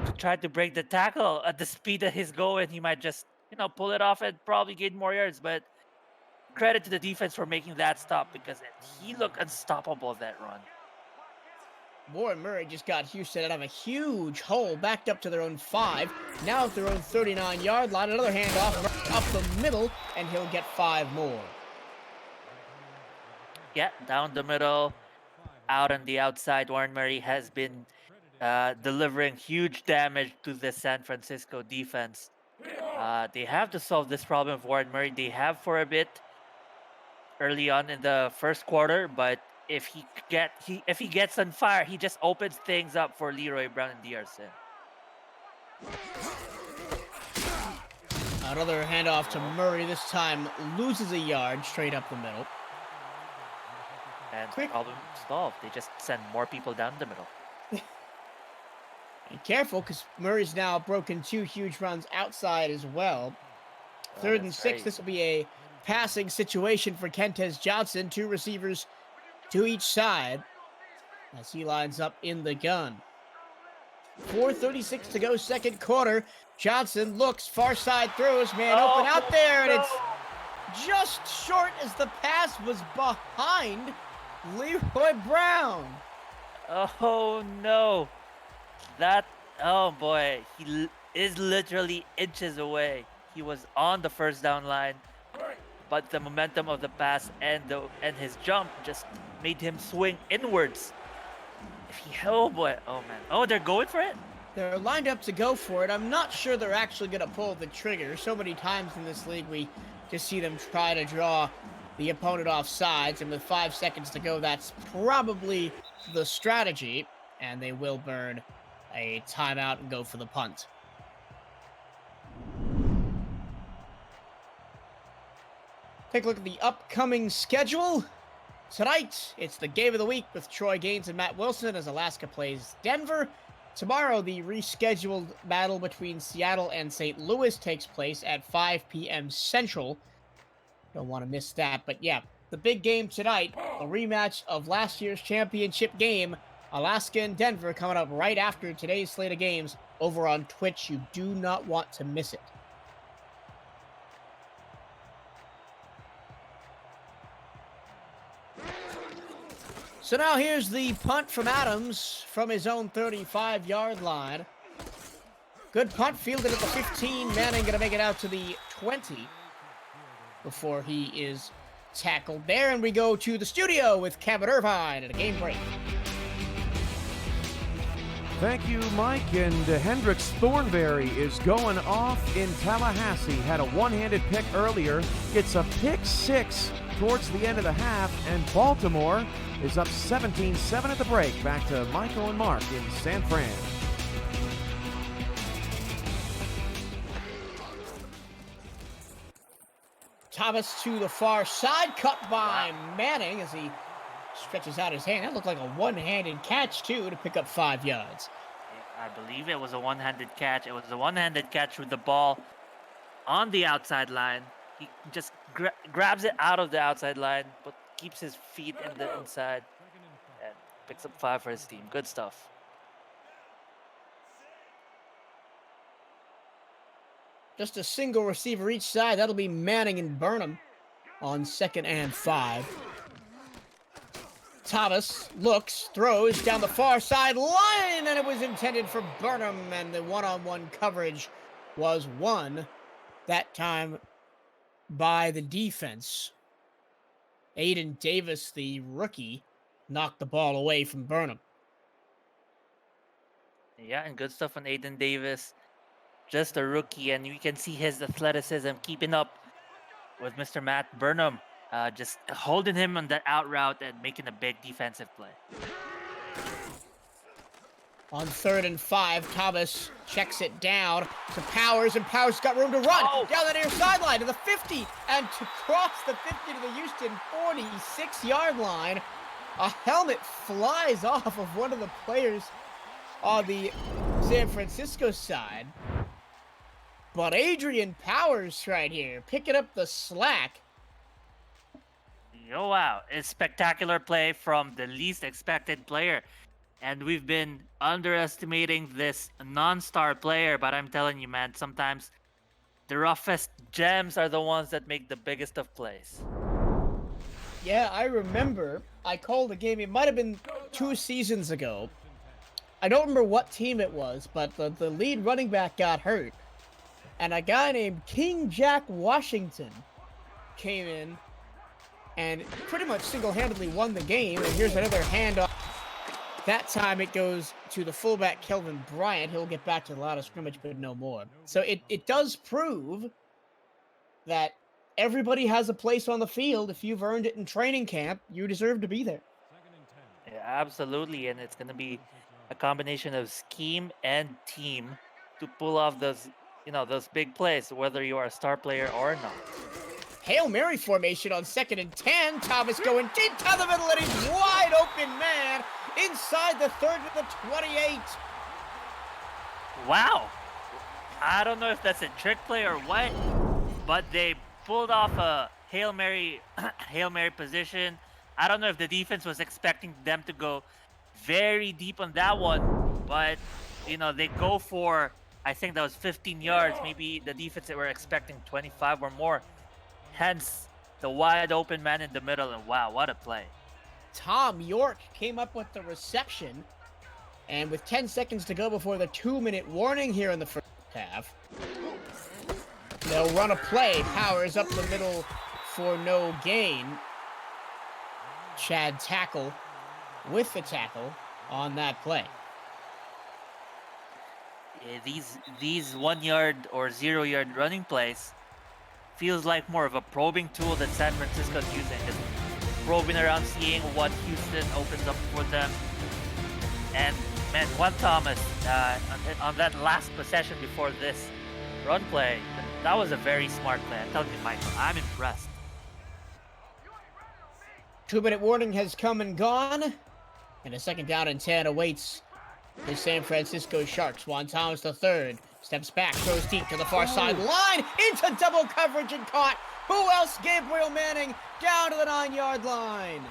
to try to break the tackle at the speed that he's going, he might just, pull it off and probably gain more yards. But credit to the defense for making that stop, because he looked unstoppable that run. Warren Murray just got Houston out of a huge hole, backed up to their own 5. Now at their own 39-yard line, another handoff up the middle, and he'll get 5 more. Yeah, down the middle, out on the outside. Warren Murray has been delivering huge damage to the San Francisco defense. They have to solve this problem of Warren Murray. They have for a bit early on in the first quarter, but if he gets on fire, he just opens things up for Leroy Brown and DRC. Another handoff to Murray, this time loses a yard straight up the middle. And problem solved. They just send more people down the middle. Be careful, because Murray's now broken 2 huge runs outside as well. 3rd and 6, right. This will be a passing situation for Kentez Johnson. 2 receivers to each side as he lines up in the gun. 4:36 to go, second quarter. Johnson looks, far side throws, man open out there, and it's just short as the pass was behind Leroy Brown. Oh no. Oh boy, he is literally inches away. He was on the first down line, but the momentum of the pass and his jump just made him swing inwards. Oh boy, oh man. Oh, they're going for it? They're lined up to go for it. I'm not sure they're actually going to pull the trigger. So many times in this league, we just see them try to draw the opponent off sides, and with 5 seconds to go, that's probably the strategy, and they will burn a timeout and go for the punt. Take a look at the upcoming schedule. Tonight, it's the game of the week with Troy Gaines and Matt Wilson as Alaska plays Denver. Tomorrow, the rescheduled battle between Seattle and St. Louis takes place at 5 p.m. Central. Don't want to miss that. But yeah, the big game tonight, a rematch of last year's championship game, Alaska and Denver, coming up right after today's slate of games over on Twitch. You do not want to miss it. So now here's the punt from Adams from his own 35-yard line. Good punt, fielded at the 15. Manning going to make it out to the 20 before he is tackled there. And we go to the studio with Kevin Irvine at a game break. Thank you, Mike. And Hendrix Thornberry is going off in Tallahassee. Had a one-handed pick earlier. Gets a pick 6 towards the end of the half. And Baltimore is up 17-7 at the break. Back to Michael and Mark in San Fran. Thomas to the far side, cut by Manning as he stretches out his hand. That looked like a one-handed catch, too, to pick up 5 yards. I believe it was a one-handed catch. It was a one-handed catch with the ball on the outside line. He just grabs it out of the outside line, but keeps his feet in the inside and picks up 5 for his team. Good stuff. Just a single receiver each side. That'll be Manning and Burnham on 2nd and 5. Thomas looks, throws down the far side line, and it was intended for Burnham, and the one-on-one coverage was won that time by the defense. Aiden Davis, the rookie, knocked the ball away from Burnham. Yeah, and good stuff on Aiden Davis. Just a rookie, and you can see his athleticism keeping up with Mr. Matt Burnham. just holding him on that out route and making a big defensive play. On 3rd and 5, Thomas checks it down to Powers, and Powers got room to run down the near sideline to the 50, and to cross the 50 to the Houston 46-yard line. A helmet flies off of one of the players on the San Francisco side. But Adrian Powers right here, picking up the slack. Oh, wow. A spectacular play from the least expected player. And we've been underestimating this non-star player, but I'm telling you, man, sometimes the roughest gems are the ones that make the biggest of plays. Yeah, I remember I called a game, it might have been 2 seasons ago. I don't remember what team it was, but the lead running back got hurt. And a guy named King Jack Washington came in and pretty much single-handedly won the game. And here's another handoff. That time it goes to the fullback, Kelvin Bryant. He'll get back to the line of scrimmage, but no more. So it does prove that everybody has a place on the field. If you've earned it in training camp, you deserve to be there. Yeah, absolutely. And it's going to be a combination of scheme and team to pull off those, those big plays, whether you are a star player or not. Hail Mary formation on 2nd and 10. Thomas going deep to the middle, and he's wide open, man. Inside the 30 to the 28. Wow. I don't know if that's a trick play or what, but they pulled off a Hail Mary position. I don't know if the defense was expecting them to go very deep on that one, but they go for, I think that was 15 yards. Maybe the defense they were expecting 25 or more. Hence the wide open man in the middle, and wow, what a play. Tom York came up with the reception, and with 10 seconds to go before the 2-minute warning here in the first half, they'll run a play. Powers up the middle for no gain. Chad tackle with the tackle on that play. Yeah, these 1 yard or 0 yard running plays feels like more of a probing tool that San Francisco's using. Just probing around, seeing what Houston opens up for them. And man, Juan Thomas on that last possession before this run play, that was a very smart play. I'm telling you, Michael, I'm impressed. 2-minute warning has come and gone, and a 2nd down and 10 awaits the San Francisco Sharks. Juan Thomas III steps back, throws deep to the far sideline, into double coverage and caught. Who else? Gabriel Manning down to the 9-yard line.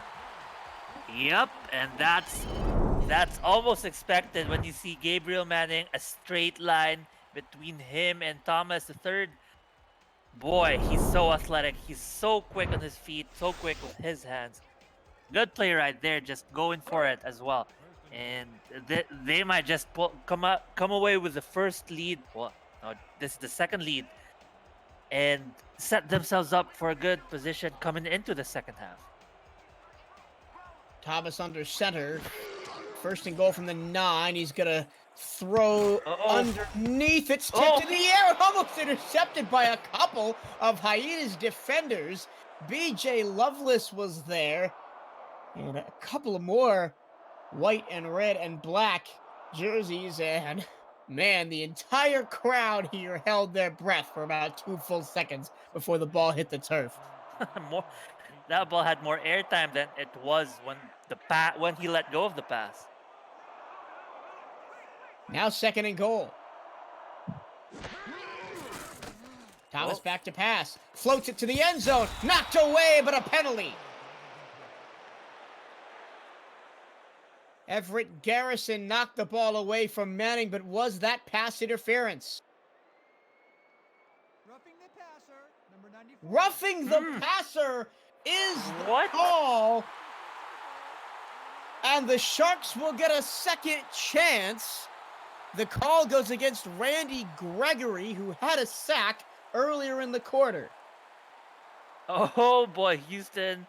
Yep, and that's almost expected when you see Gabriel Manning, a straight line between him and Thomas III. Boy, he's so athletic. He's so quick on his feet, so quick with his hands. Good play right there, just going for it as well. And they might just come away with the first lead. Well, no, this is the second lead, and set themselves up for a good position coming into the second half. Thomas under center. 1st and goal from the 9. He's gonna throw underneath. It's tipped in the air, almost intercepted by a couple of Hyenas defenders. BJ Lovelace was there, and a couple of more white and red and black jerseys, and man, the entire crowd here held their breath for about 2 full seconds before the ball hit the turf. That ball had more airtime than it was when he let go of the pass. Now 2nd and goal. Thomas back to pass. Floats it to the end zone. Knocked away, but a penalty. Everett Garrison knocked the ball away from Manning, but was that pass interference? Roughing the passer, number 94. Roughing the passer is the What? call. And the Sharks will get a second chance. The call goes against Randy Gregory, who had a sack earlier in the quarter. Oh boy, Houston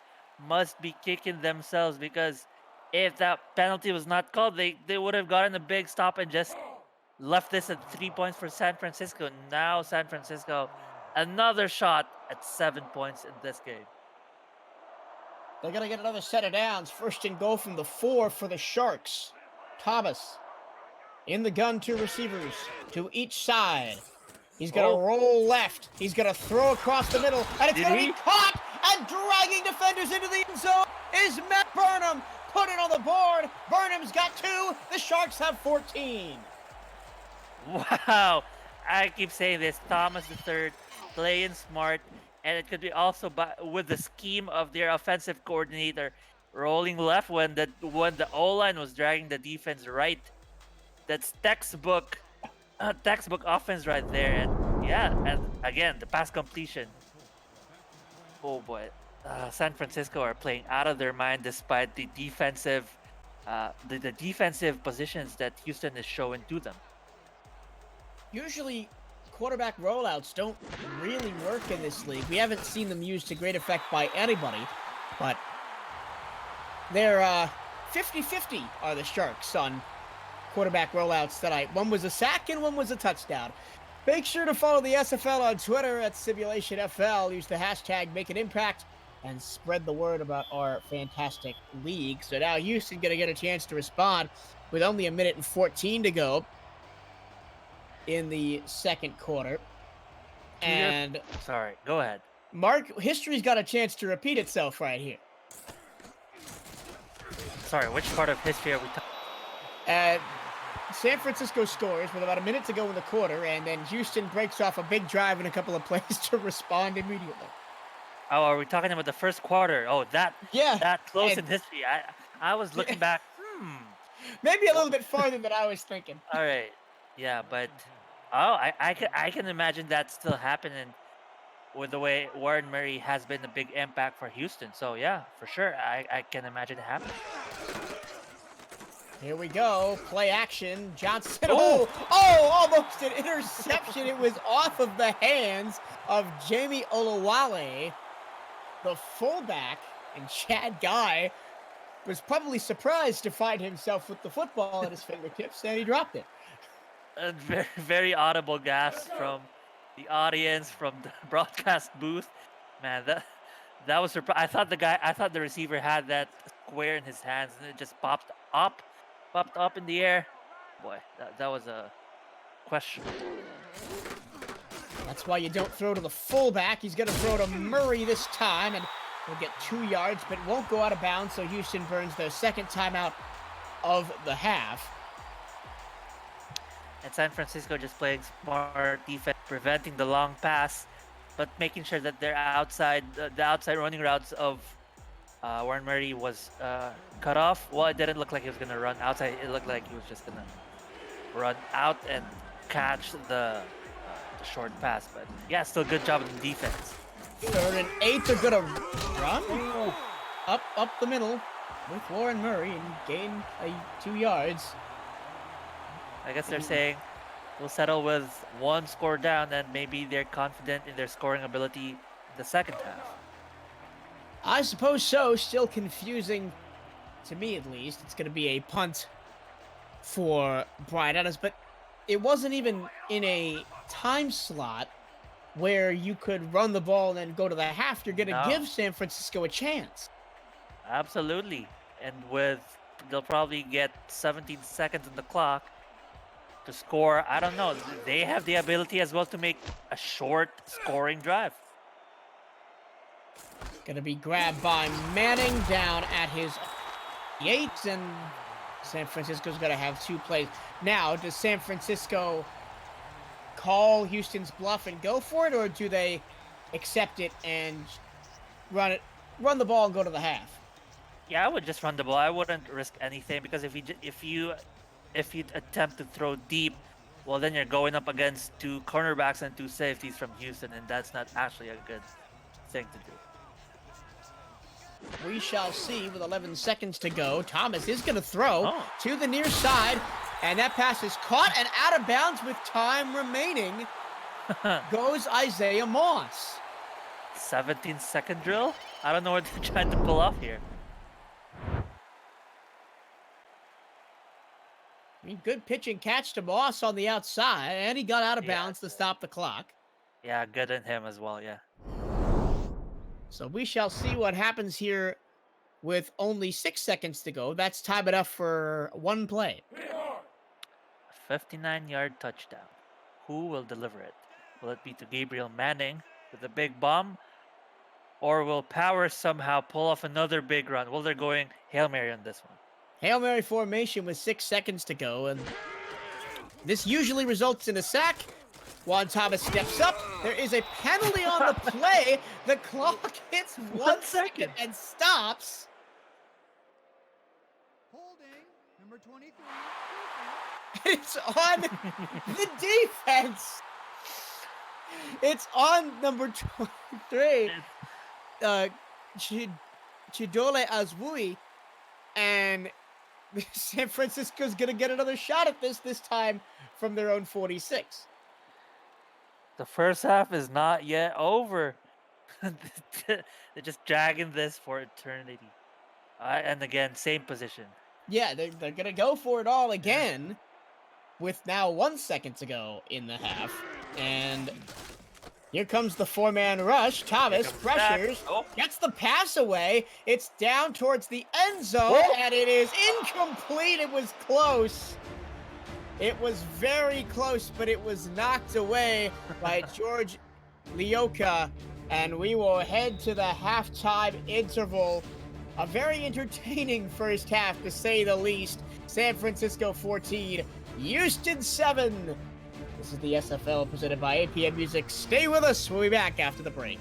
must be kicking themselves, because if that penalty was not called, they would have gotten a big stop and just left this at 3 points for San Francisco. Now San Francisco, another shot at 7 points in this game. They're going to get another set of downs. First and goal from the 4 for the Sharks. Thomas in the gun, 2 receivers to each side. He's going to roll left. He's going to throw across the middle, and it's going to be caught, and dragging defenders into the end zone is Matt Burnham. Put it on the board. Burnham's got 2. The Sharks have 14. Wow. I keep saying this. Thomas III playing smart, and it could be also with the scheme of their offensive coordinator rolling left when the O-line was dragging the defense right. That's textbook offense right there. And yeah, and again, the pass completion. Oh boy. San Francisco are playing out of their mind despite the defensive positions that Houston is showing to them. Usually, quarterback rollouts don't really work in this league. We haven't seen them used to great effect by anybody, but they're 50-50 are the Sharks on quarterback rollouts tonight. One was a sack and one was a touchdown. Make sure to follow the SFL on Twitter at SimulationFL. Use the hashtag #MakeAnImpact and spread the word about our fantastic league. So now Houston going to get a chance to respond with only 1:14 to go in the second quarter. And sorry, go ahead. Mark, history's got a chance to repeat itself right here. Sorry, which part of history are we talking? San Francisco scores with about 1 minute to go in the quarter, and then Houston breaks off a big drive and a couple of plays to respond immediately. Oh, are we talking about the first quarter? Oh, that close in history. I was looking back. Maybe a little bit farther than I was thinking. All right. Yeah, but I can imagine that still happening with the way Warren Murray has been a big impact for Houston. So yeah, for sure, I can imagine it happening. Here we go. Play action. Johnson. Almost an interception. It was off of the hands of Jamie Olawale, the fullback, and Chad Guy was probably surprised to find himself with the football at his fingertips, and he dropped it. A very, very audible gasp from the audience, from the broadcast booth. Man, that was surprising. I thought the receiver had that square in his hands, and it just popped up in the air. Boy, that was a questionable. That's why you don't throw to the fullback. He's going to throw to Murray this time, and he'll get 2 yards, but won't go out of bounds, so Houston burns their second timeout of the half. And San Francisco just playing smart defense, preventing the long pass, but making sure that their the outside running routes of Warren Murray was cut off. Well, it didn't look like he was going to run outside. It looked like he was just going to run out and catch the short pass. But yeah, still good job of the defense. 3rd and 8, they're going to run up the middle with Warren Murray and gain 2 yards. I guess they're saying we'll settle with 1 score down, and maybe they're confident in their scoring ability in the second half. I suppose so. Still confusing to me, at least. It's going to be a punt for Brian Adams, but it wasn't even in a time slot where you could run the ball and then go to the half. You're going to give San Francisco a chance. Absolutely. And they'll probably get 17 seconds on the clock to score. I don't know. They have the ability as well to make a short scoring drive. Going to be grabbed by Manning down at his 8, and San Francisco's going to have 2 plays. Now, does San Francisco call Houston's bluff and go for it, or do they accept it and run the ball and go to the half? Yeah, I would just run the ball. I wouldn't risk anything, because if you attempt to throw deep, well, then you're going up against 2 cornerbacks and 2 safeties from Houston, and that's not actually a good thing to do. We shall see with 11 seconds to go. Thomas is going to throw to the near side, and that pass is caught and out of bounds with time remaining. Goes Isaiah Moss. 17-second drill? I don't know what they're trying to pull off here. I mean, good pitch and catch to Moss on the outside, and he got out of bounds to stop the clock. Yeah, good on him as well, yeah. So we shall see what happens here with only 6 seconds to go. That's time enough for one play. 59-yard touchdown. Who will deliver it? Will it be to Gabriel Manning with a big bomb? Or will Power somehow pull off another big run? Well, they're going Hail Mary on this one. Hail Mary formation with 6 seconds to go, and this usually results in a sack. Juan Thomas steps up. There is a penalty on the play. The clock hits 1 second and stops. Holding, number 23. It's on the defense. It's on number 23, Chidole Azwui, and San Francisco's going to get another shot at this time from their own 46. The first half is not yet over. They're just dragging this for eternity. And again, same position. Yeah, they're going to go for it all again with now 1 second to go in the half. And here comes the four-man rush. Thomas pressures, gets the pass away. It's down towards the end zone, and it is incomplete. It was close. It was very close, but it was knocked away by George Lioka. And we will head to the halftime interval. A very entertaining first half, to say the least. San Francisco 14, Houston 7. This is the SFL presented by APM Music. Stay with us. We'll be back after the break.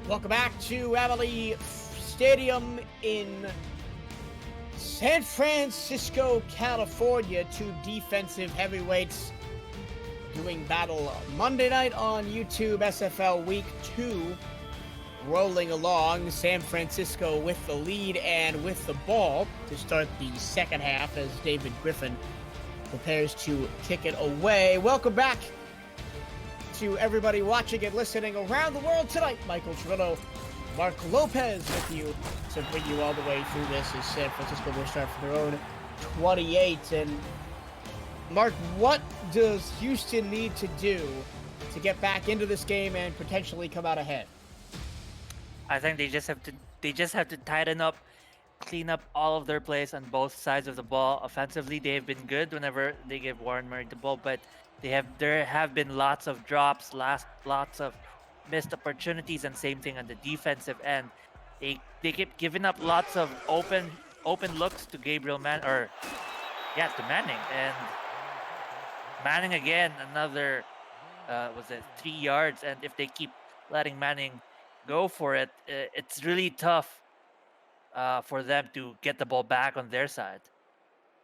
Welcome back to Amalie Stadium in San Francisco, California. Two defensive heavyweights doing battle Monday night on YouTube. SFL Week 2 rolling along. San Francisco with the lead and with the ball to start the second half as David Griffin prepares to kick it away. Welcome back to everybody watching and listening around the world tonight. Michael Trillo, Mark Lopez with you to bring you all the way through this as San Francisco will start from their own 28. And Mark, what does Houston need to do to get back into this game and potentially come out ahead? I think they just have to tighten up, clean up all of their plays on both sides of the ball. Offensively, they have been good whenever they give Warren Murray the ball, but there have been lots of drops, lots of missed opportunities, and same thing on the defensive end. They keep giving up lots of open looks to to Manning, and Manning again another 3 yards, and if they keep letting Manning go for it, it's really tough for them to get the ball back on their side.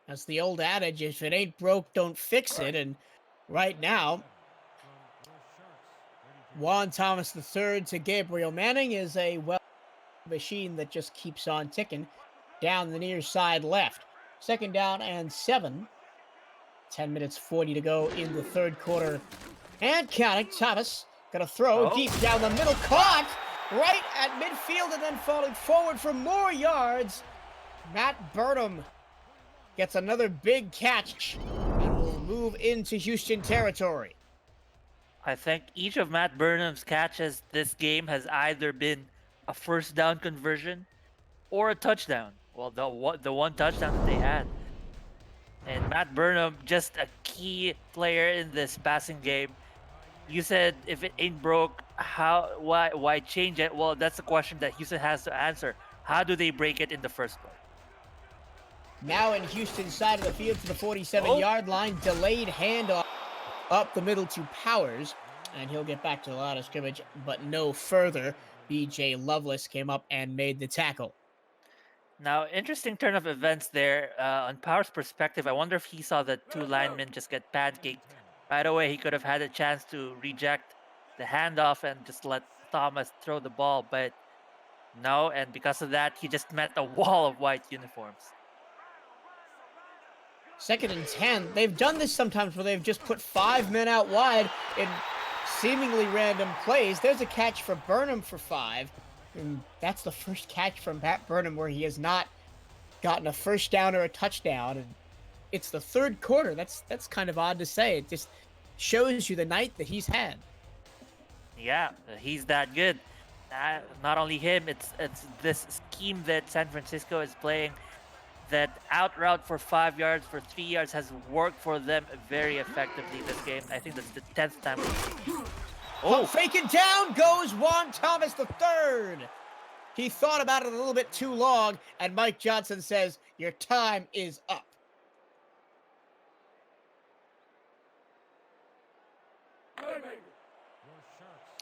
That's the old adage, if it ain't broke, don't fix it. And right now, Juan Thomas III to Gabriel Manning is a machine that just keeps on ticking down the near side left. Second down and 7 10 minutes 40 to go in the third quarter. And counting, Thomas gonna throw deep down the middle, caught right at midfield and then falling forward for more yards. Matt Burnham gets another big catch and will move into Houston territory. I think each of Matt Burnham's catches this game has either been a first down conversion or a touchdown. Well, the one touchdown that they had. And Matt Burnham, just a key player in this passing game. You said if it ain't broke, why change it? Well, that's the question that Houston has to answer. How do they break it in the first place? Now in Houston's side of the field to the 47-yard line, delayed handoff up the middle to Powers, and he'll get back to the line of scrimmage, but no further. B.J. Lovelace came up and made the tackle. Now, interesting turn of events there. On Powers' perspective, I wonder if he saw the two linemen just get pancaked. Right away, he could have had a chance to reject the handoff and just let Thomas throw the ball, but no, and because of that, he just met a wall of white uniforms. 2nd and 10. They've done this sometimes where they've just put 5 men out wide in seemingly random plays. There's a catch for Burnham for 5. And that's the first catch from Matt Burnham where he has not gotten a first down or a touchdown. And it's the third quarter. That's kind of odd to say. It just shows you the night that he's had. Yeah, he's that good. Not only him, it's this scheme that San Francisco is playing. That out route for 5 yards, for 3 yards has worked for them very effectively this game. I think that's the 10th time. Fake it down goes Juan Thomas III. He thought about it a little bit too long, and Mike Johnson says, your time is up.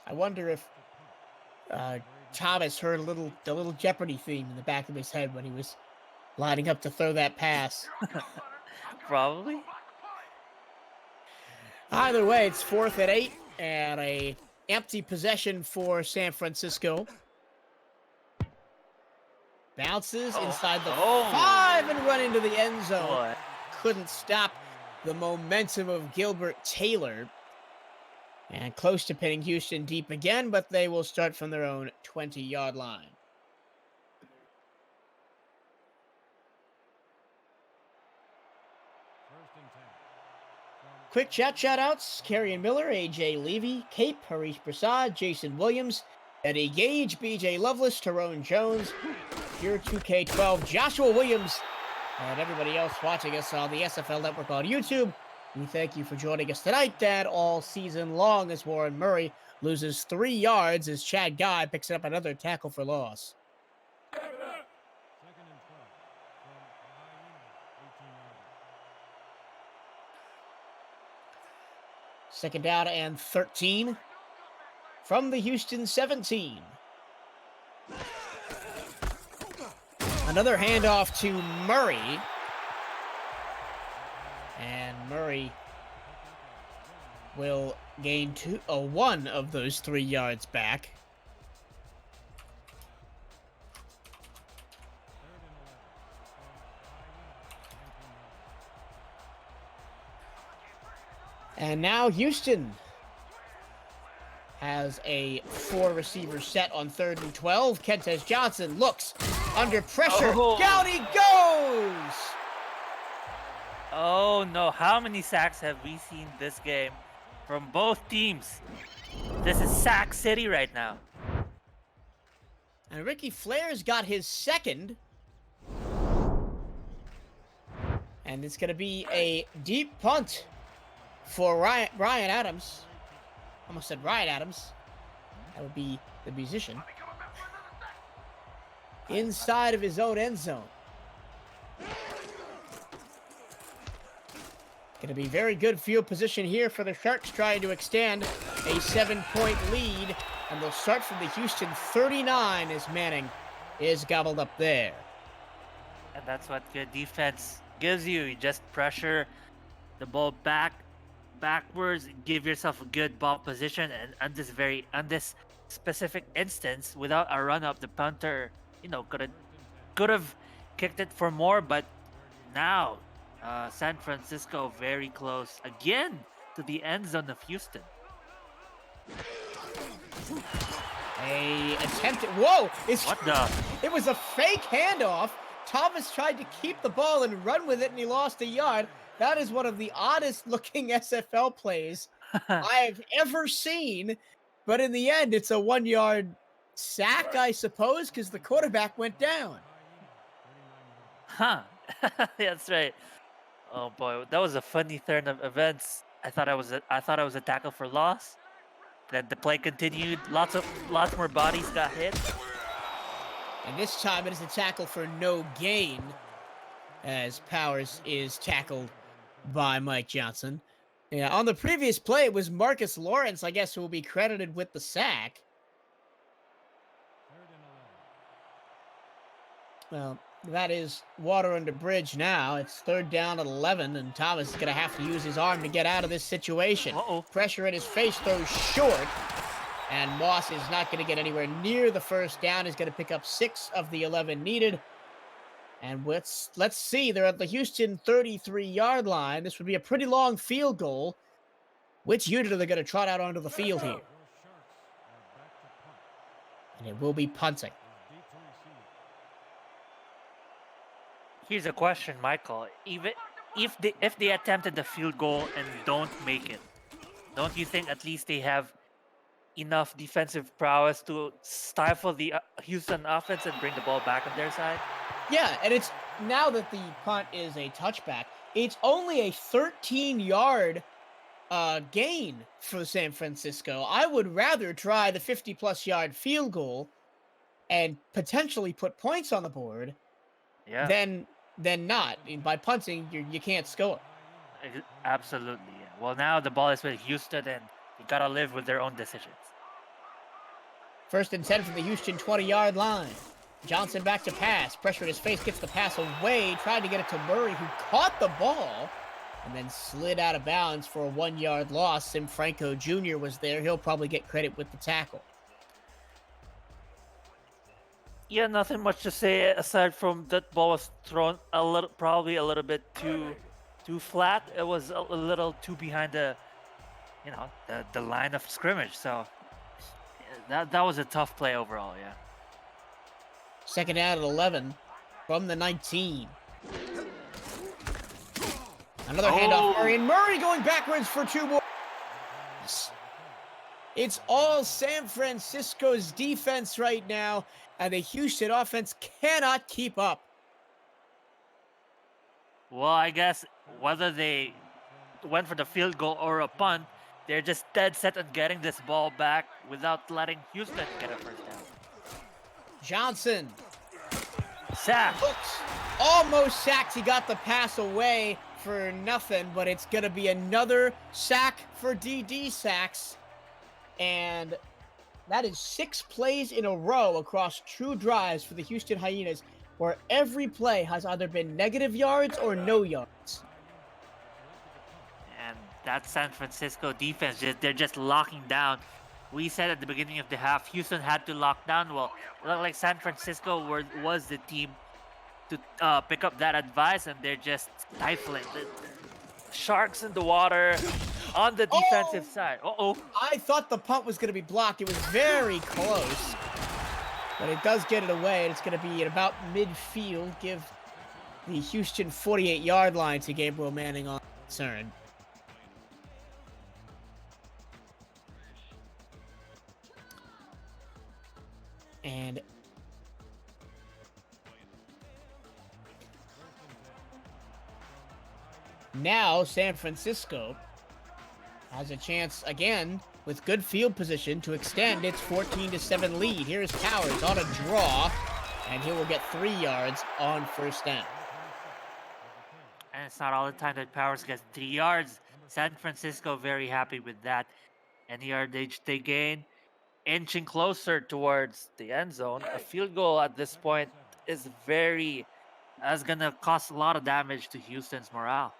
I wonder if Thomas heard the little Jeopardy theme in the back of his head when he was lining up to throw that pass. Probably. Either way, it's 4th and 8 and a empty possession for San Francisco. Bounces inside the 5 and run into the end zone. Boy. Couldn't stop the momentum of Gilbert Taylor. And close to pinning Houston deep again, but they will start from their own 20-yard line. Quick shout-outs. Kerrion Miller, A.J. Levy, Cape, Harish Prasad, Jason Williams, Eddie Gage, B.J. Lovelace, Tyrone Jones, Pure 2K12, Joshua Williams, and everybody else watching us on the SFL Network on YouTube. We thank you for joining us tonight and all season long as Warren Murray loses 3 yards as Chad Guy picks up another tackle for loss. Second down and 13 from the Houston 17. Another handoff to Murray. And Murray will gain one of those 3 yards back. And now Houston has a 4-receiver set on 3rd and 12. Kentez Johnson looks under pressure. Down he goes! Oh no, how many sacks have we seen this game from both teams? This is sack city right now. And Ricky Flair's got his second. And it's going to be a deep punt for Ryan Adams. Almost said Ryan Adams. That would be the musician. Inside of his own end zone. Going to be very good field position here for the Sharks, trying to extend a 7-point lead. And they'll start from the Houston 39 as Manning is gobbled up there. And that's what good defense gives you. You just pressure the ball backwards, give yourself a good ball position, and on this specific instance, without a run up, the punter, could have kicked it for more, but now San Francisco very close again to the end zone of Houston. A attempted. Whoa! What the? It was a fake handoff. Thomas tried to keep the ball and run with it, and he lost a yard. That is one of the oddest looking SFL plays I've ever seen. But in the end, it's a 1 yard sack, I suppose, because the quarterback went down. Huh. That's right. Oh boy, that was a funny turn of events. I thought it was a tackle for loss. Then the play continued. Lots more bodies got hit. And this time it is a tackle for no gain, as Powers is tackled by Mike Johnson. Yeah, on the previous play, it was Marcus Lawrence, I guess, who will be credited with the sack. Well, that is water under bridge now. It's 3rd down at 11, and Thomas is going to have to use his arm to get out of this situation. Uh-oh. Pressure at his face, throws short, and Moss is not going to get anywhere near the 1st down. He's going to pick up 6 of the 11 needed. And let's see. They're at the Houston 33-yard line. This would be a pretty long field goal. Which unit are they going to trot out onto the field here? And it will be punting. Here's a question, Michael. Even if they attempted the field goal and don't make it, don't you think at least they have enough defensive prowess to stifle the Houston offense and bring the ball back on their side? Yeah, and it's now that the punt is a touchback, it's only a 13-yard gain for San Francisco. I would rather try the 50-plus yard field goal and potentially put points on the board than not. By punting, you can't score. Absolutely. Yeah. Well, now the ball is with Houston, and you gotta live with their own decisions. 1st and 10 from the Houston 20-yard line. Johnson back to pass. Pressure in his face, gets the pass away. Tried to get it to Murray, who caught the ball and then slid out of bounds for a 1-yard loss. Sim Franco Jr. was there. He'll probably get credit with the tackle. Yeah, nothing much to say aside from that ball was thrown probably a little bit too flat. It was a little too behind the line of scrimmage. So that was a tough play overall. Yeah. 2nd down at 11 from the 19. Another handoff, Murray, and Murray going backwards for 2 more. It's all San Francisco's defense right now, and the Houston offense cannot keep up. Well, I guess whether they went for the field goal or a punt, they're just dead set on getting this ball back without letting Houston get a 1st down. Johnson. Sack. Almost sacked. He got the pass away for nothing, but it's going to be another sack for DD Sacks. And that is 6 plays in a row across true drives for the Houston Hyenas, where every play has either been negative yards or no yards. And that San Francisco defense, they're just locking down. We said at the beginning of the half, Houston had to lock down. Well, it looked like San Francisco was the team to pick up that advice, and they're just stifling. The sharks in the water on the defensive side. I thought the punt was going to be blocked. It was very close. But it does get it away, and it's going to be at about midfield. Give the Houston 48-yard line to Gabriel Manning on concern. And now San Francisco has a chance again with good field position to extend its 14-7 lead. Here's Powers on a draw, and he will get 3 yards on 1st down. And it's not all the time that Powers gets 3 yards. San Francisco very happy with that. Any yardage they gain, inching closer towards the end zone. A field goal at this point is gonna cause a lot of damage to Houston's morale.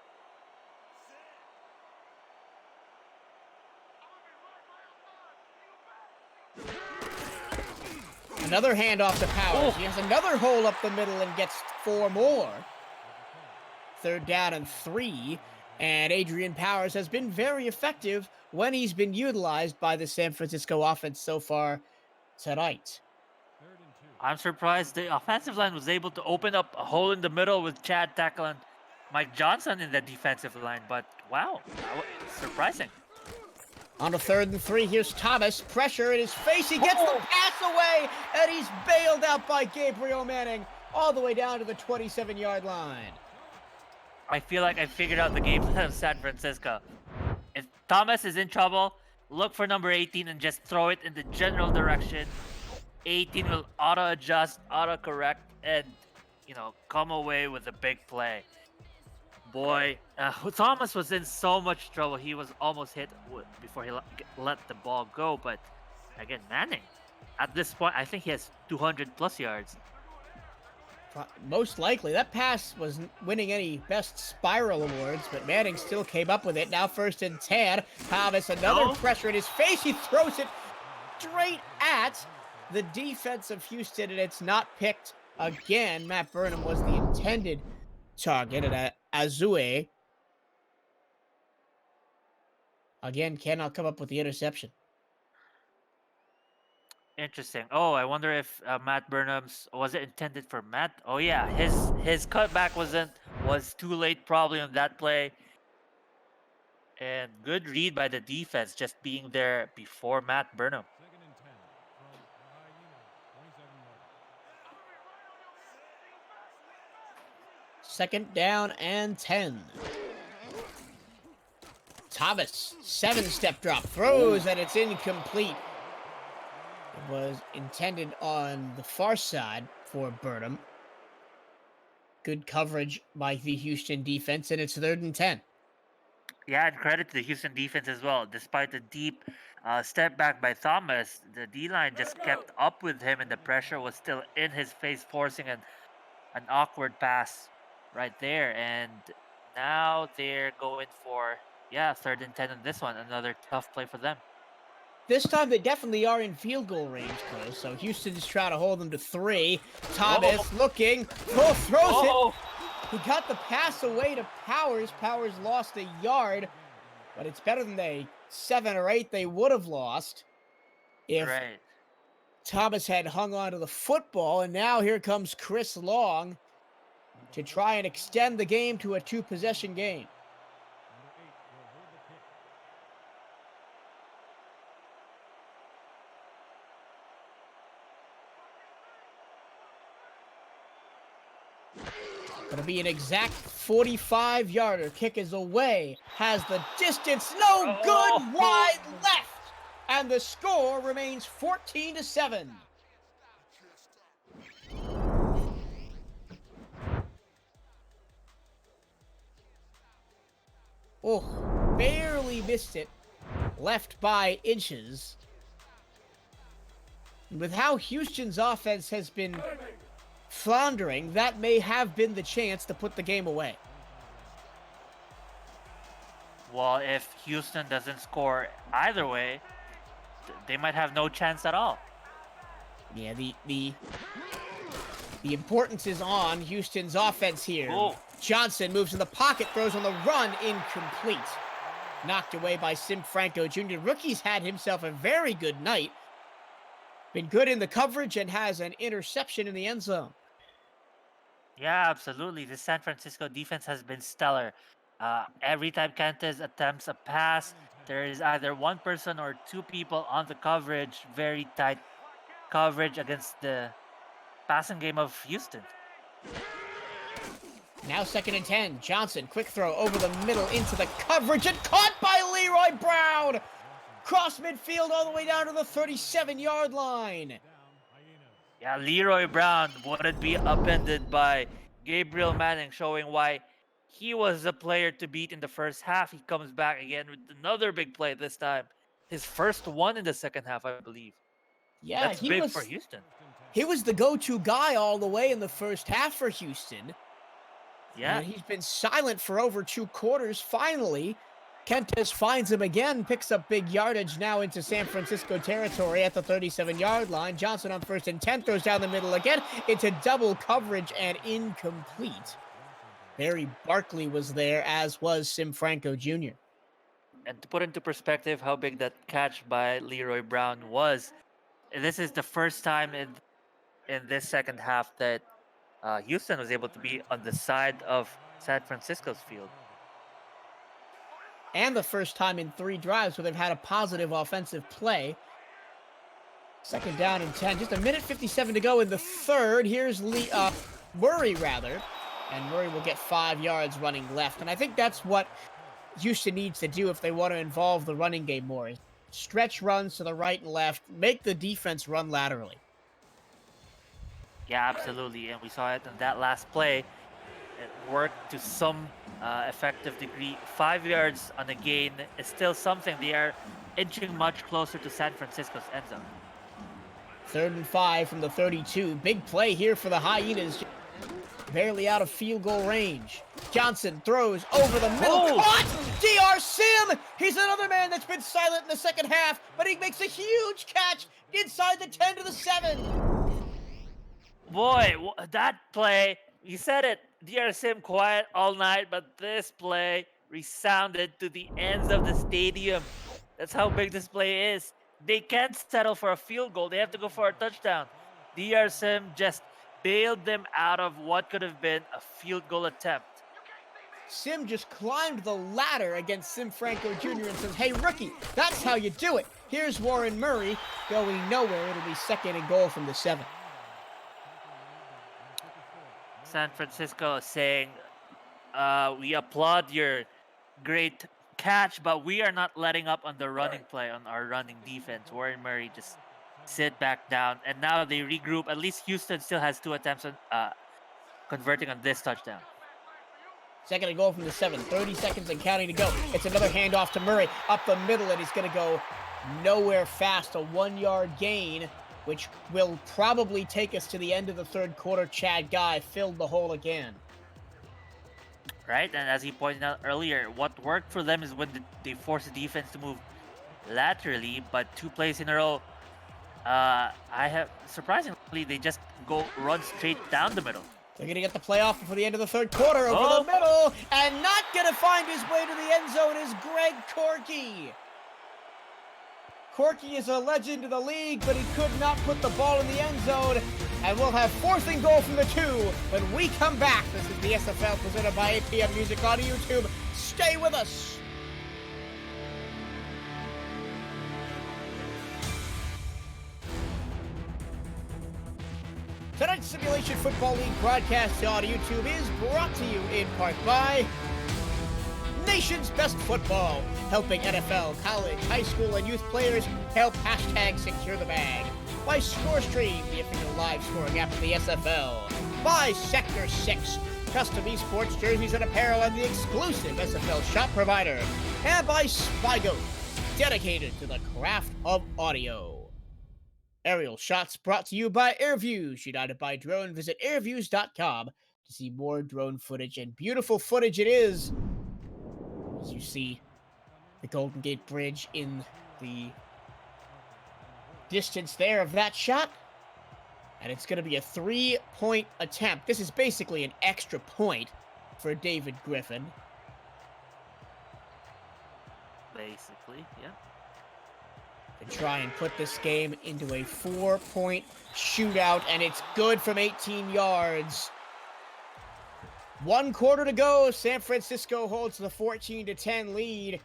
Another handoff to Powers. He has another hole up the middle and gets 4 more. 3rd down and 3. And Adrian Powers has been very effective when he's been utilized by the San Francisco offense so far tonight. I'm surprised the offensive line was able to open up a hole in the middle with Chad tackling Mike Johnson in the defensive line, but wow, surprising. On the 3rd and 3, here's Thomas. Pressure in his face. He gets the pass away, and he's bailed out by Gabriel Manning all the way down to the 27-yard line. I feel like I figured out the game plan of San Francisco. If Thomas is in trouble, look for number 18 and just throw it in the general direction. 18 will auto-adjust, auto-correct, and, come away with a big play. Boy, Thomas was in so much trouble. He was almost hit before he let the ball go. But again, Manning, at this point, I think he has 200+ yards. Most likely. That pass wasn't winning any best spiral awards, but Manning still came up with it. Now 1st and 10. Thomas, another pressure in his face. He throws it straight at the defense of Houston, and it's not picked again. Matt Burnham was the intended target, and Azue again cannot come up with the interception. Interesting. Oh, I wonder if Matt Burnham's was it intended for Matt? Oh yeah, his cutback was too late probably on that play. And good read by the defense, just being there before Matt Burnham. 2nd down and 10. Thomas, 7-step drop, throws, and it's incomplete. It was intended on the far side for Burnham. Good coverage by the Houston defense, and it's 3rd and 10. Yeah, and credit to the Houston defense as well. Despite the deep step back by Thomas, the D-line just kept up with him, and the pressure was still in his face, forcing an awkward pass right there. And now they're going for 3rd and 10 on this one. Another tough play for them. This time they definitely are in field goal range, though. So Houston's trying to hold them to 3. Thomas looking, throws it. He got the pass away to Powers. Powers lost a yard, but it's better than the 7 or 8 they would have lost if Thomas had hung on to the football. And now here comes Chris Long to try and extend the game to a 2-possession game. Gonna be an exact 45-yarder. Kick is away. Has the distance. No good. Wide left. And the score remains 14-7. Oh, barely missed it. Left by inches. With how Houston's offense has been floundering, that may have been the chance to put the game away. Well, if Houston doesn't score either way, they might have no chance at all. Yeah, the importance is on Houston's offense here. Johnson moves in the pocket, throws on the run, incomplete. Knocked away by Sim Franco Jr. Rookie's had himself a very good night. Been good in the coverage and has an interception in the end zone. Yeah, absolutely. The San Francisco defense has been stellar. Every time Cantes attempts a pass, there is either one person or two people on the coverage. Very tight coverage against the passing game of Houston. Now 2nd and 10. Johnson, quick throw over the middle into the coverage and caught by Leroy Brown. Cross midfield all the way down to the 37-yard line. Yeah, Leroy Brown wouldn't be upended by Gabriel Manning, showing why he was the player to beat in the first half. He comes back again with another big play this time. His first one in the second half, I believe. Yeah, that's big for Houston. He was the go-to guy all the way in the first half for Houston. Yeah. And he's been silent for over 2 quarters. Finally, Kentes finds him again, picks up big yardage now into San Francisco territory at the 37-yard line. Johnson on 1st and 10 throws down the middle again into double coverage and incomplete. Barry Barkley was there, as was Sim Franco Jr. And to put into perspective how big that catch by Leroy Brown was, this is the first time in this second half that Houston was able to be on the side of San Francisco's field. And the first time in 3 drives where they've had a positive offensive play. Second down and 10. Just a minute 57 to go in the third. Here's Murray, rather. And Murray will get 5 yards running left. And I think that's what Houston needs to do if they want to involve the running game more. Stretch runs to the right and left. Make the defense run laterally. Yeah, absolutely. And we saw it in that last play. It worked to some effective degree. 5 yards on a gain is still something. They are inching much closer to San Francisco's end zone. 3rd and 5 from the 32. Big play here for the Hyenas. Barely out of field goal range. Johnson throws over the middle. Oh! Caught! DR Sim! He's another man that's been silent in the second half, but he makes a huge catch inside the 10 to the 7. Boy, that play, you said it, DR Sim quiet all night, but this play resounded to the ends of the stadium. That's how big this play is. They can't settle for a field goal. They have to go for a touchdown. DR Sim just bailed them out of what could have been a field goal attempt. Sim just climbed the ladder against Sim Franco Jr. and says, hey, rookie, that's how you do it. Here's Warren Murray going nowhere. It'll be 2nd and goal from the 7. San Francisco is saying, we applaud your great catch, but we are not letting up on the running play on our running defense. Warren Murray just sit back down, and now they regroup. At least Houston still has 2 attempts on converting on this touchdown. 2nd and goal from the 7. 30 seconds and counting to go. It's another handoff to Murray up the middle, and he's going to go nowhere fast. A 1-yard gain, which will probably take us to the end of the 3rd quarter. Chad Guy filled the hole again. Right, and as he pointed out earlier, what worked for them is when they force the defense to move laterally, but 2 plays in a row, surprisingly, they just run straight down the middle. They're going to get the playoff before the end of the 3rd quarter over the middle, and not going to find his way to the end zone is Greg Corky. Corky is a legend of the league, but he could not put the ball in the end zone, and we'll have 4th and goal from the 2 when we come back. This is the SFL presented by APM Music on YouTube. Stay with us. Tonight's Simulation Football League broadcast on YouTube is brought to you in part by Nation's Best Football, helping NFL, college, high school, and youth players help #secure the bag. By ScoreStream, the official live scoring app of the SFL. By Sector 6, custom esports jerseys and apparel and the exclusive SFL shop provider. And by Spygo, dedicated to the craft of audio. Aerial shots brought to you by AirViews, united by drone. Visit airviews.com to see more drone footage, and beautiful footage it is. As you see the Golden Gate Bridge in the distance there of that shot. And it's going to be a 3-point attempt. This is basically an extra point for David Griffin. Basically, yeah. To try and put this game into a 4-point shootout, and it's good from 18 yards. 1 quarter to go. San Francisco holds the 14-10 lead.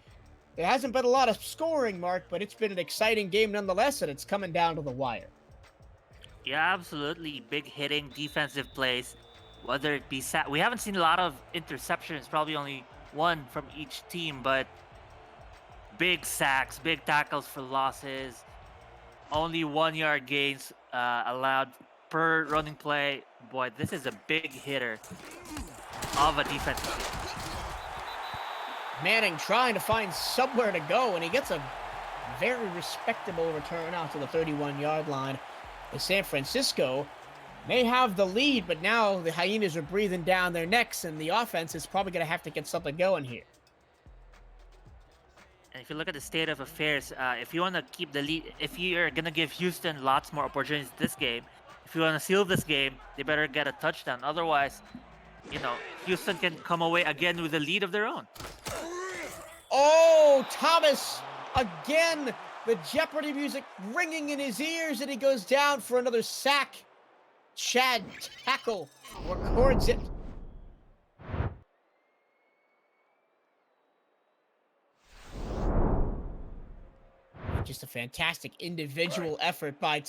There hasn't been a lot of scoring, Mark, but it's been an exciting game nonetheless, and it's coming down to the wire. Yeah, absolutely. Big hitting defensive plays. Whether it be we haven't seen a lot of interceptions, probably only 1 from each team, but big sacks, big tackles for losses. Only 1-yard gains allowed per running play. Boy, this is a big hitter of a defensive team. Manning trying to find somewhere to go, and he gets a very respectable return out to the 31-yard line. The San Francisco may have the lead, but now the Hyenas are breathing down their necks, and the offense is probably going to have to get something going here. And if you look at the state of affairs, if you want to keep the lead, if you're going to give Houston lots more opportunities this game, if you want to seal this game, they better get a touchdown. Otherwise, Houston can come away again with a lead of their own. Oh, Thomas, again, the Jeopardy music ringing in his ears, and he goes down for another sack. Chad tackle records it. Just a fantastic individual effort by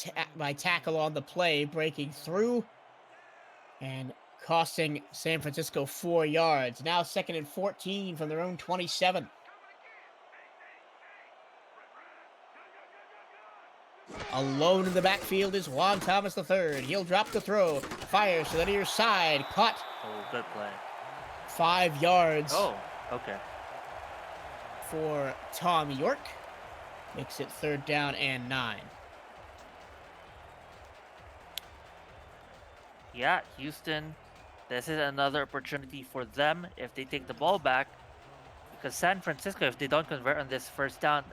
tackle on the play, breaking through and costing San Francisco 4 yards. Now 2nd and 14 from their own 27. Alone in the backfield is Juan Thomas III. He'll drop the throw, fires to the near side, caught. Oh, good play. 5 yards. Oh, okay. For Tom York. Makes it 3rd down and 9. Yeah, Houston, this is another opportunity for them if they take the ball back. Because San Francisco, if they don't convert on this 1st down,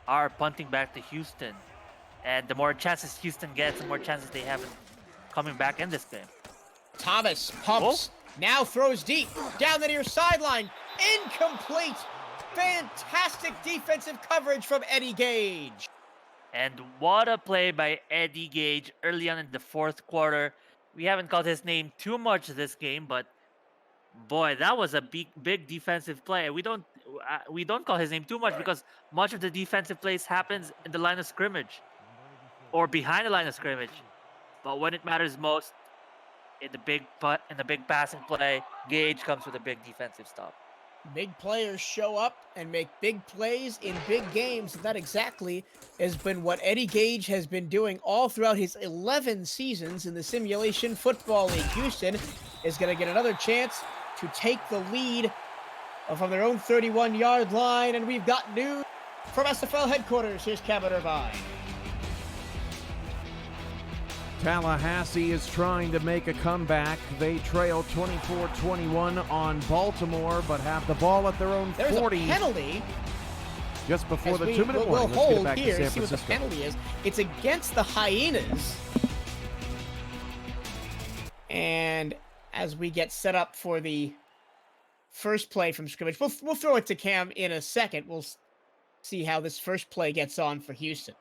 are punting back to Houston. And the more chances Houston gets, the more chances they have in coming back in this game. Thomas pumps, now throws deep, down the near sideline, incomplete. Fantastic defensive coverage from Eddie Gage. And what a play by Eddie Gage early on in the 4th quarter. We haven't called his name too much this game, but boy, that was a big defensive play. We don't call his name too much because much of the defensive plays happens in the line of scrimmage or behind the line of scrimmage. But when it matters most, in the big passing play, Gage comes with a big defensive stop. Big players show up and make big plays in big games. And that exactly has been what Eddie Gage has been doing all throughout his 11 seasons in the Simulation Football League. Houston is going to get another chance to take the lead from their own 31-yard line. And we've got news from SFL headquarters. Here's Cameron Irvine. Tallahassee is trying to make a comeback. They trail 24-21 on Baltimore, but have the ball at their own 40. There's a penalty. Just before the 2-minute we'll warning. Let's get it hold back here to and San see what the Francisco. penalty is. It's against the Hyenas. And as we get set up for the first play from scrimmage, we'll throw it to Cam in a second. We'll see how this first play gets on for Houston.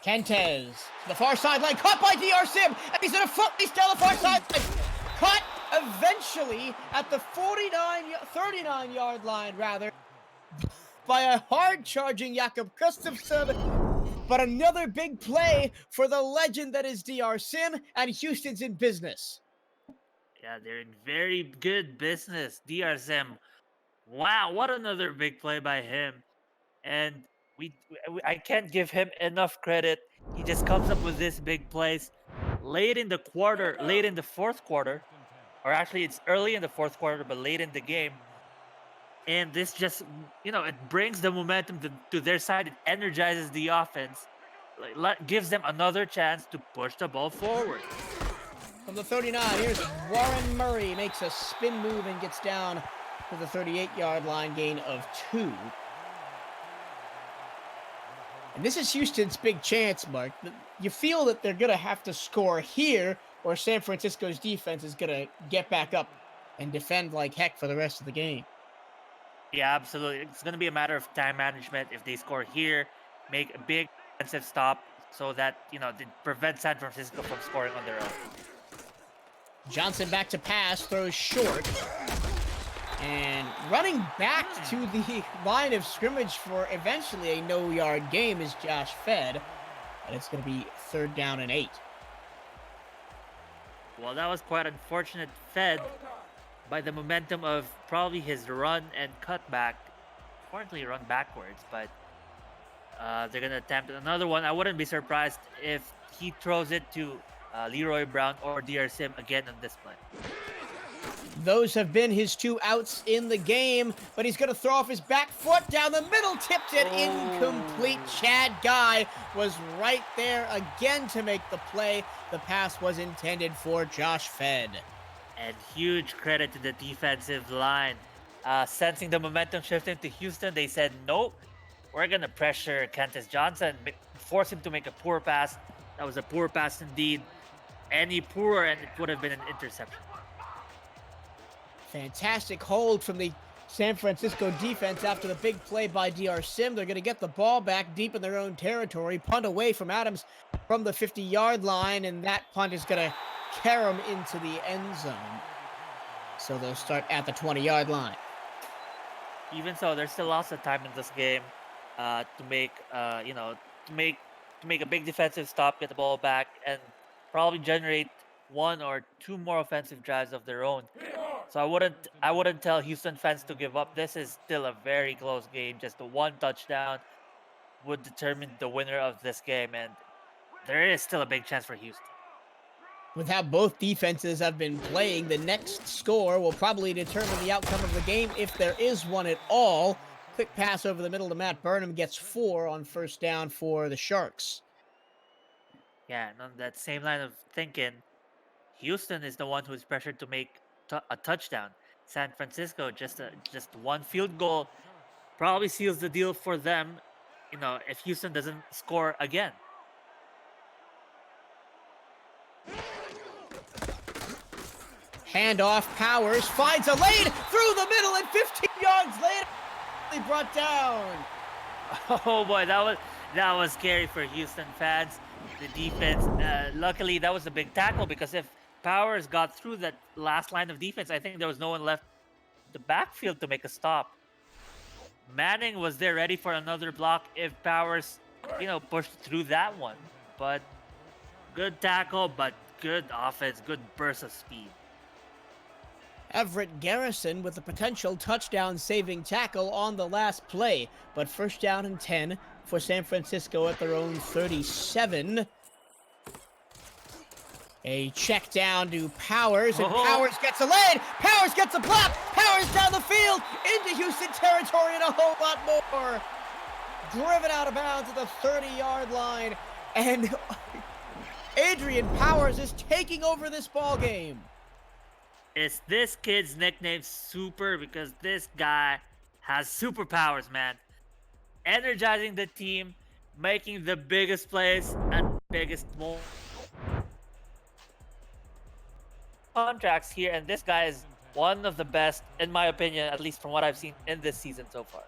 Kentez, the far sideline, caught by DR Sim, and he's in a foot, he's down the far sideline, caught eventually at the 39-yard line, by a hard-charging Jakob Gustafsson, but another big play for the legend that is DR Sim, and Houston's in business. Yeah, they're in very good business. DR Sim, wow, what another big play by him. And I can't give him enough credit. He just comes up with this big plays late in the 4th quarter, or actually it's early in the 4th quarter, but late in the game. And this just, it brings the momentum to their side. It energizes the offense, gives them another chance to push the ball forward. From the 39, here's Warren Murray, makes a spin move and gets down to the 38-yard line, gain of 2. And this is Houston's big chance, Mark. You feel that they're going to have to score here, or San Francisco's defense is going to get back up and defend like heck for the rest of the game. Yeah, absolutely. It's going to be a matter of time management. If they score here, make a big defensive stop so that, they prevent San Francisco from scoring on their own. Johnson back to pass, throws short. And running back to the line of scrimmage for eventually a no-yard game is Josh Fed. And it's going to be 3rd down and 8. Well, that was quite unfortunate. Fed by the momentum of probably his run and cutback. Currently run backwards, but they're going to attempt another one. I wouldn't be surprised if he throws it to Leroy Brown or DR Sim again on this play. Those have been his 2 outs in the game, but he's going to throw off his back foot down the middle, tipped it, incomplete. Chad Guy was right there again to make the play. The pass was intended for Josh Fed. And huge credit to the defensive line. Sensing the momentum shifting to Houston, they said, nope, we're going to pressure Cantis Johnson, force him to make a poor pass. That was a poor pass indeed. Any poorer, and it would have been an interception. Fantastic hold from the San Francisco defense after the big play by DR Sim. They're going to get the ball back deep in their own territory, punt away from Adams from the 50-yard line, and that punt is going to carry them into the end zone. So they'll start at the 20-yard line. Even so, there's still lots of time in this game to make a big defensive stop, get the ball back, and probably generate one or two more offensive drives of their own. So I wouldn't tell Houston fans to give up. This is still a very close game. Just the one touchdown would determine the winner of this game, and there is still a big chance for Houston. With how both defenses have been playing, the next score will probably determine the outcome of the game, if there is one at all. Quick pass over the middle to Matt Burnham, gets 4 on first down for the Sharks. Yeah, and on that same line of thinking, Houston is the one who's pressured to make a touchdown. San Francisco, just one field goal probably seals the deal for them, if Houston doesn't score again. Handoff, Powers finds a lane through the middle, and 15 yards later, brought down. Oh boy, that was scary for Houston fans. The defense, luckily that was a big tackle, because if Powers got through that last line of defense, I think there was no one left the backfield to make a stop. Manning was there ready for another block if Powers, pushed through that one. But good tackle, but good offense, good burst of speed. Everett Garrison with a potential touchdown-saving tackle on the last play, but first down and 10 for San Francisco at their own 37. A check down to Powers, and Powers gets a lane! Powers gets a block! Powers down the field into Houston territory and a whole lot more! Driven out of bounds at the 30-yard line, and Adrian Powers is taking over this ball game. Is this kid's nickname Super? Because this guy has superpowers, man. Energizing the team, making the biggest plays at the biggest moment. Contracts here, and this guy is one of the best, in my opinion, at least from what I've seen in this season so far.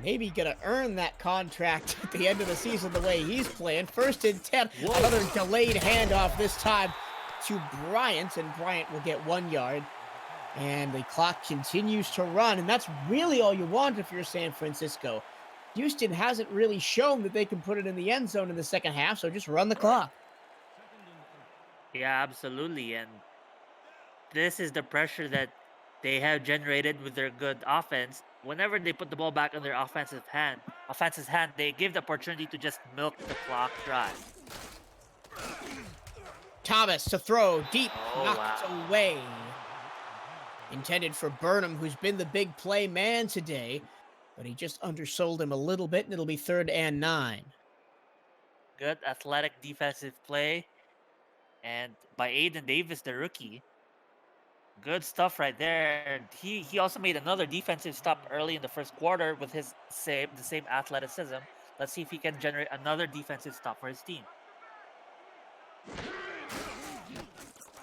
Maybe gonna earn that contract at the end of the season the way he's playing. First and 10, another delayed handoff this time to Bryant, and Bryant will get 1 yard. And the clock continues to run, and that's really all you want if you're San Francisco. Houston hasn't really shown that they can put it in the end zone in the second half, so just run the clock. Yeah, absolutely. And this is the pressure that they have generated with their good offense. Whenever they put the ball back on their offense's hand, they give the opportunity to just milk the clock dry. Thomas to throw deep, knocked away. Intended for Burnham, who's been the big play man today, but he just undersold him a little bit, and it'll be 3rd and 9. Good athletic defensive play, and by Aiden Davis, the rookie. Good stuff right there. He also made another defensive stop early in the first quarter with the same athleticism. Let's see if he can generate another defensive stop for his team.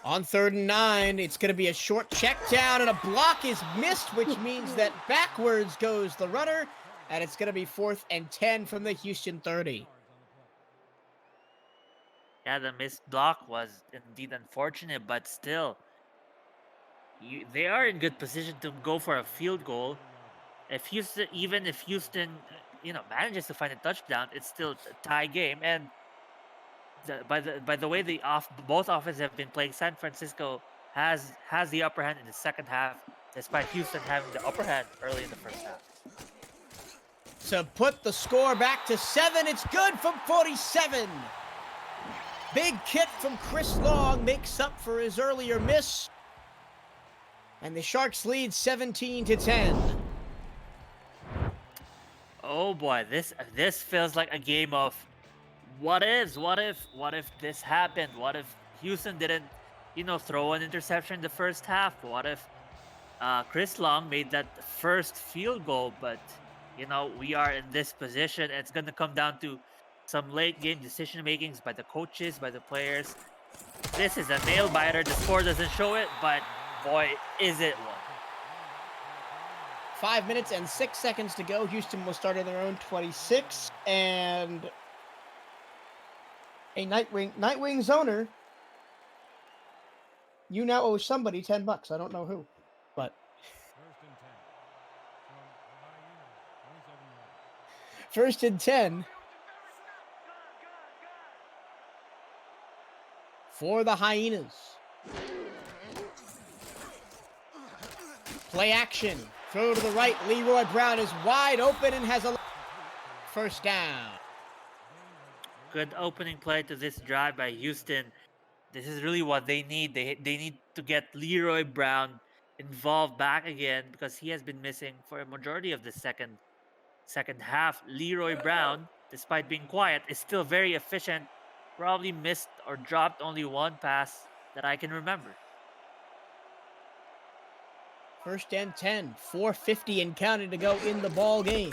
On 3rd and 9, it's going to be a short check down, and a block is missed, which means that backwards goes the runner, and it's going to be 4th and 10 from the Houston 30. Yeah, the missed block was indeed unfortunate, but still, they are in good position to go for a field goal. If Houston manages to find a touchdown, it's still a tie game. And by the way both offenses have been playing, San Francisco has the upper hand in the second half, despite Houston having the upper hand early in the first half. To put the score back to 7, it's good from 47. Big kick from Chris Long makes up for his earlier miss. And the Sharks lead 17-10. Oh boy, this feels like a game of what ifs. What if this happened? What if Houston didn't, throw an interception in the first half? What if Chris Long made that first field goal, but you know we are in this position. And it's gonna come down to some late game decision makings by the coaches, by the players. This is a nail biter. The score doesn't show it, but boy, is it one. 5 minutes and 6 seconds to go. Houston will start at their own 26, and a Nightwings owner. You now owe somebody $10. I don't know who, but first and 10 for the Hyenas. Play action. Throw to the right. Leroy Brown is wide open and has a first down. Good opening play to this drive by Houston. This is really what they need. They need to get Leroy Brown involved back again because he has been missing for a majority of the second half. Leroy Brown, despite being quiet, is still very efficient. Probably missed or dropped only one pass that I can remember. First and 10, 4:50 and counting to go in the ball game.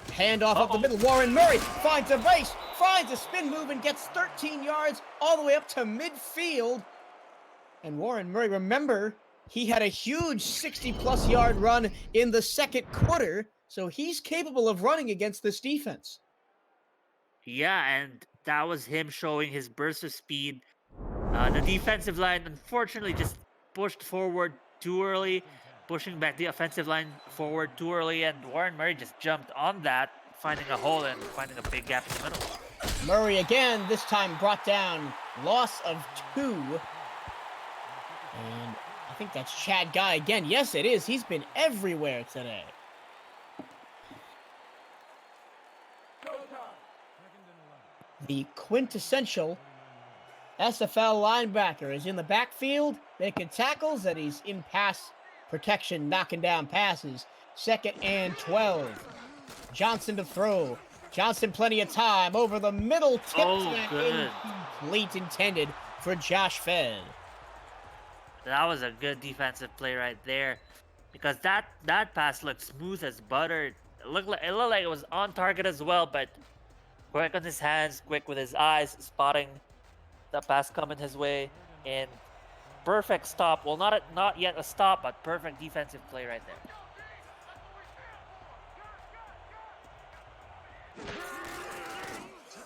Handoff up the middle. Warren Murray finds a race, finds a spin move, and gets 13 yards all the way up to midfield. And Warren Murray, remember, he had a huge 60-plus yard run in the second quarter, so he's capable of running against this defense. Yeah, and that was him showing his burst of speed. The defensive line, unfortunately, just pushed forward too early, pushing back the offensive line forward too early, and Warren Murray just jumped on that, finding a hole and finding a big gap in the middle. Murray again, this time brought down, loss of 2. And I think that's Chad Guy again. Yes, it is. He's been everywhere today. The quintessential SFL linebacker is in the backfield, making tackles, and he's in pass protection, knocking down passes. Second and 12. Johnson to throw. Johnson plenty of time over the middle. Incomplete, intended for Josh Fed. That was a good defensive play right there, because that pass looked smooth as butter. It looked like it was on target as well, but quick on his hands, quick with his eyes, spotting the pass coming his way, and perfect stop. Well, not yet a stop, but perfect defensive play right there.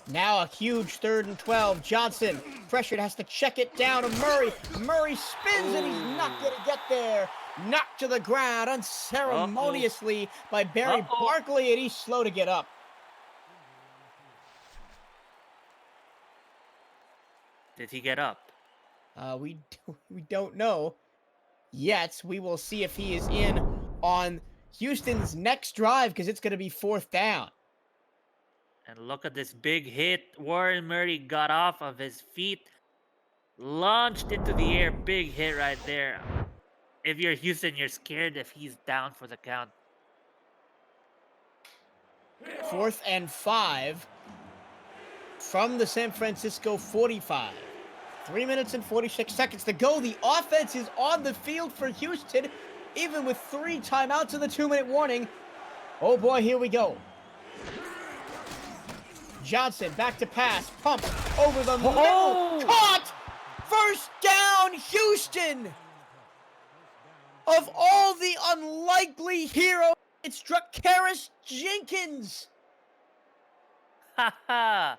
Now a huge 3rd and 12. Johnson pressured, has to check it down to Murray. Murray spins and he's not going to get there. Knocked to the ground unceremoniously by Barry Barkley, and he's slow to get up. Did he get up? We don't know yet. We will see if he is in on Houston's next drive, because it's going to be 4th down. And look at this big hit. Warren Murray got off of his feet, launched into the air. Big hit right there. If you're Houston, you're scared if he's down for the count. 4th and 5 from the San Francisco 45. 3 minutes and 46 seconds to go. The offense is on the field for Houston, even with 3 timeouts in the 2-minute warning. Oh boy, here we go. Johnson back to pass, pump over the middle, caught! First down, Houston! Of all the unlikely heroes, it struck Karis Jenkins. Haha.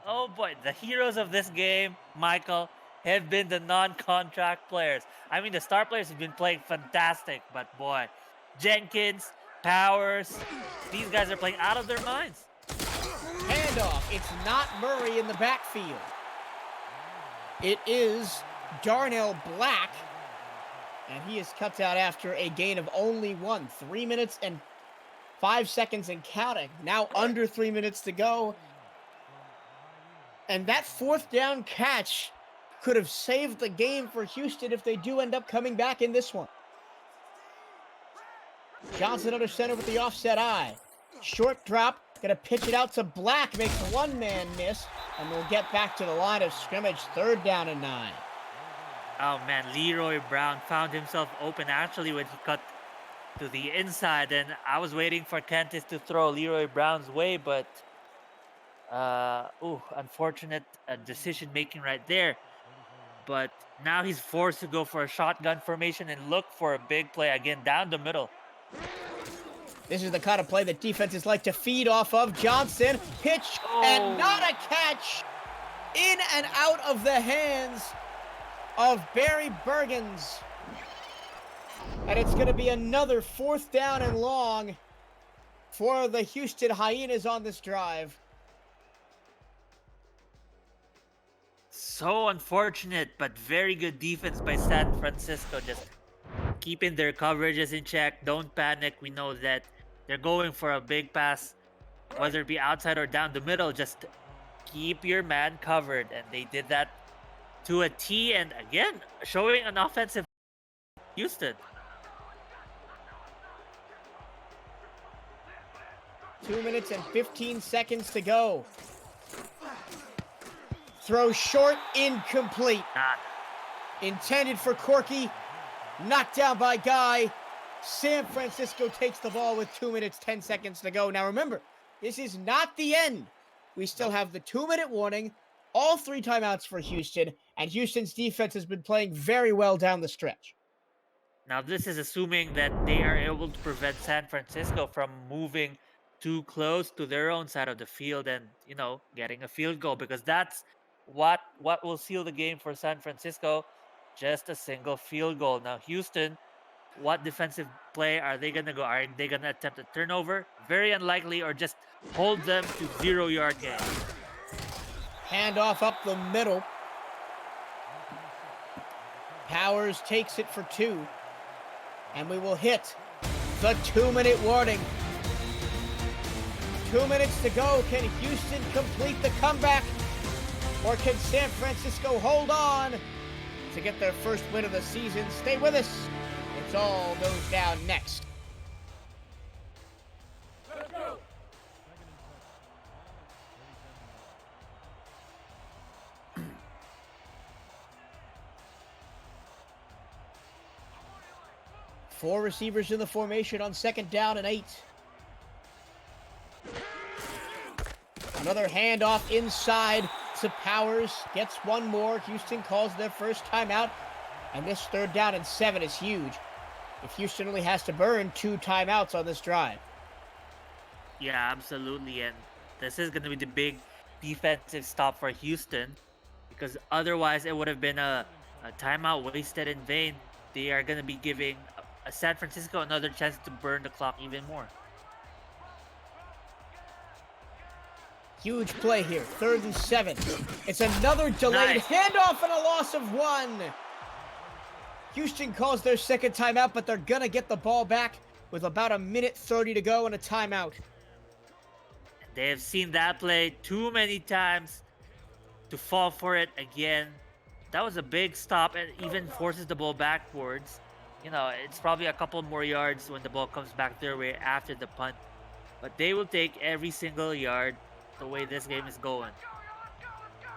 Oh boy, the heroes of this game, Michael, have been the non-contract players. I mean, the star players have been playing fantastic, but boy, Jenkins, Powers, these guys are playing out of their minds. Handoff. It's not Murray in the backfield. It is Darnell Black, and he is cut out after a gain of only 1. 3 minutes and 5 seconds and counting. Now under 3 minutes to go. And that 4th down catch could have saved the game for Houston if they do end up coming back in this one. Johnson under center with the offset eye. Short drop. Gonna pitch it out to Black. Makes one man miss. And we'll get back to the line of scrimmage. 3rd down and 9. Oh man, Leroy Brown found himself open actually when he cut to the inside, and I was waiting for Kentis to throw Leroy Brown's way, but unfortunate decision making right there. But now he's forced to go for a shotgun formation and look for a big play again down the middle. This is the kind of play that defenses like to feed off of. Johnson, pitch, and not a catch. In and out of the hands of Barry Bergens. And it's going to be another 4th down and long for the Houston Hyenas on this drive. So unfortunate, but very good defense by San Francisco. Just keeping their coverages in check. Don't panic. We know that they're going for a big pass, whether it be outside or down the middle. Just keep your man covered. And they did that to a T. And again, showing an offensive Houston. 2 minutes and 15 seconds to go. Throw short, incomplete. Intended for Corky, knocked down by Guy. San Francisco takes the ball with 2 minutes, 10 seconds to go. Now remember, this is not the end. We still have the 2-minute warning, all 3 timeouts for Houston, and Houston's defense has been playing very well down the stretch. Now this is assuming that they are able to prevent San Francisco from moving too close to their own side of the field and, getting a field goal, because that's what will seal the game for San Francisco. Just a single field goal. Now Houston, what defensive play are they going to go? Are they going to attempt a turnover? Very unlikely, or just hold them to 0-yard gain. Handoff up the middle. Powers takes it for 2. And we will hit the 2-minute warning. 2 minutes to go. Can Houston complete the comeback? Or can San Francisco hold on to get their first win of the season? Stay with us. It all goes down next. Let's go. Four receivers in the formation on 2nd down and 8. Another handoff inside to Powers. Gets one more. Houston calls their first timeout. And this 3rd down and 7 is huge. If Houston only has to burn 2 timeouts on this drive. Yeah, absolutely. And this is going to be the big defensive stop for Houston, because otherwise it would have been a timeout wasted in vain. They are going to be giving San Francisco another chance to burn the clock even more. Huge play here. 3rd and 7. It's another delayed handoff and a loss of 1. Houston calls their 2nd timeout, but they're going to get the ball back with about 1:30 to go and a timeout. They have seen that play too many times to fall for it again. That was a big stop and even forces the ball backwards. It's probably a couple more yards when the ball comes back their way after the punt. But they will take every single yard the way this game is going.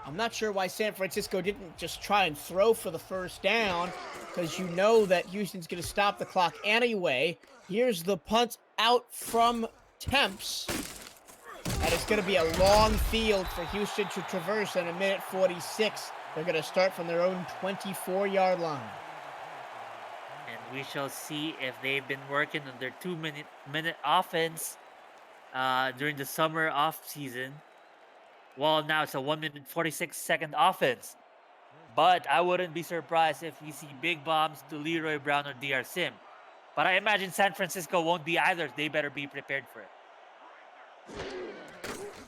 I'm not sure why San Francisco didn't just try and throw for the 1st down, because you know that Houston's going to stop the clock anyway. Here's the punt out from Temps. And it's going to be a long field for Houston to traverse in 1:46. They're going to start from their own 24-yard line. And we shall see if they've been working on their 2-minute offense during the summer off season. Well, now it's a 1:46 offense. But I wouldn't be surprised if we see big bombs to Leroy Brown or DR Sim. But I imagine San Francisco won't be either. They better be prepared for it.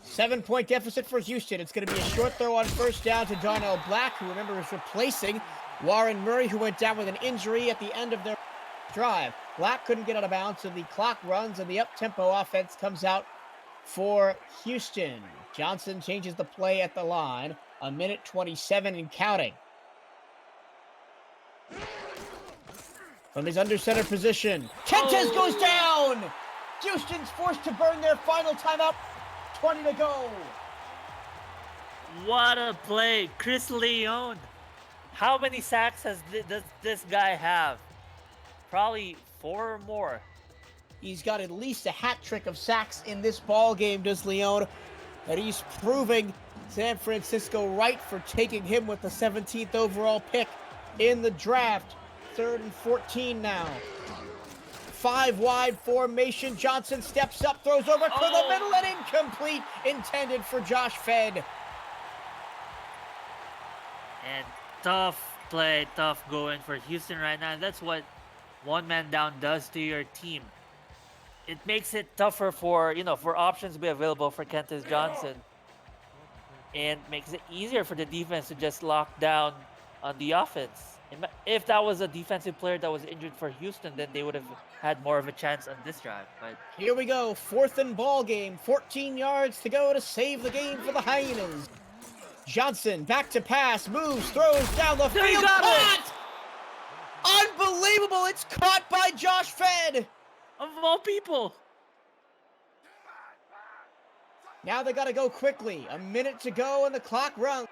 7-point deficit for Houston. It's going to be a short throw on 1st down to Darnell Black, who, remember, is replacing Warren Murray, who went down with an injury at the end of their drive. Black couldn't get out of bounds, so the clock runs and the up-tempo offense comes out for Houston. Johnson changes the play at the line. 1:27 and counting. From his under center position, Kentes goes down! Houston's forced to burn their final timeout. 20 to go. What a play. Chris Leone How many sacks does this guy have? Probably 4 or more. He's got at least a hat trick of sacks in this ball game, does Leone. And he's proving San Francisco right for taking him with the 17th overall pick in the draft. 3rd and 14 now. 5 wide formation. Johnson steps up, throws over to the middle, and incomplete. Intended for Josh Fed. And tough play, tough going for Houston right now. And that's what one man down does to your team. It makes it tougher for options to be available for Kentis Johnson, and makes it easier for the defense to just lock down on the offense. If that was a defensive player that was injured for Houston, then they would have had more of a chance on this drive. But here we go, 4th and ball game, 14 yards to go to save the game for the Hyenas. Johnson back to pass, moves, throws down the field. Caught! Unbelievable! It's caught by Josh Fed. Of all people. Now they got to go quickly. A minute to go and the clock runs.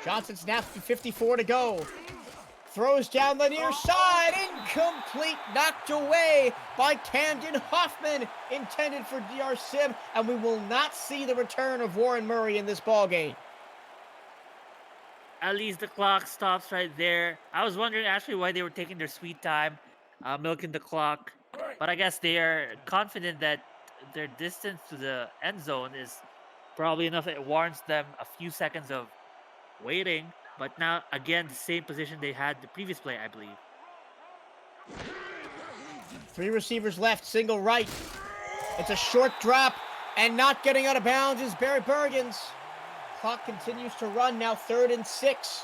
Johnson snaps to 54 to go. Throws down the near side. Incomplete. Knocked away by Camden Hoffman. Intended for DR Sim. And we will not see the return of Warren Murray in this ballgame. At least the clock stops right there. I was wondering actually why they were taking their sweet time, milking the clock. But I guess they are confident that their distance to the end zone is probably enough. It warrants them a few seconds of waiting. But now, again, the same position they had the previous play, I believe. 3 receivers left, single right. It's a short drop, and not getting out of bounds is Barry Bergens. Clock continues to run, now 3rd and 6.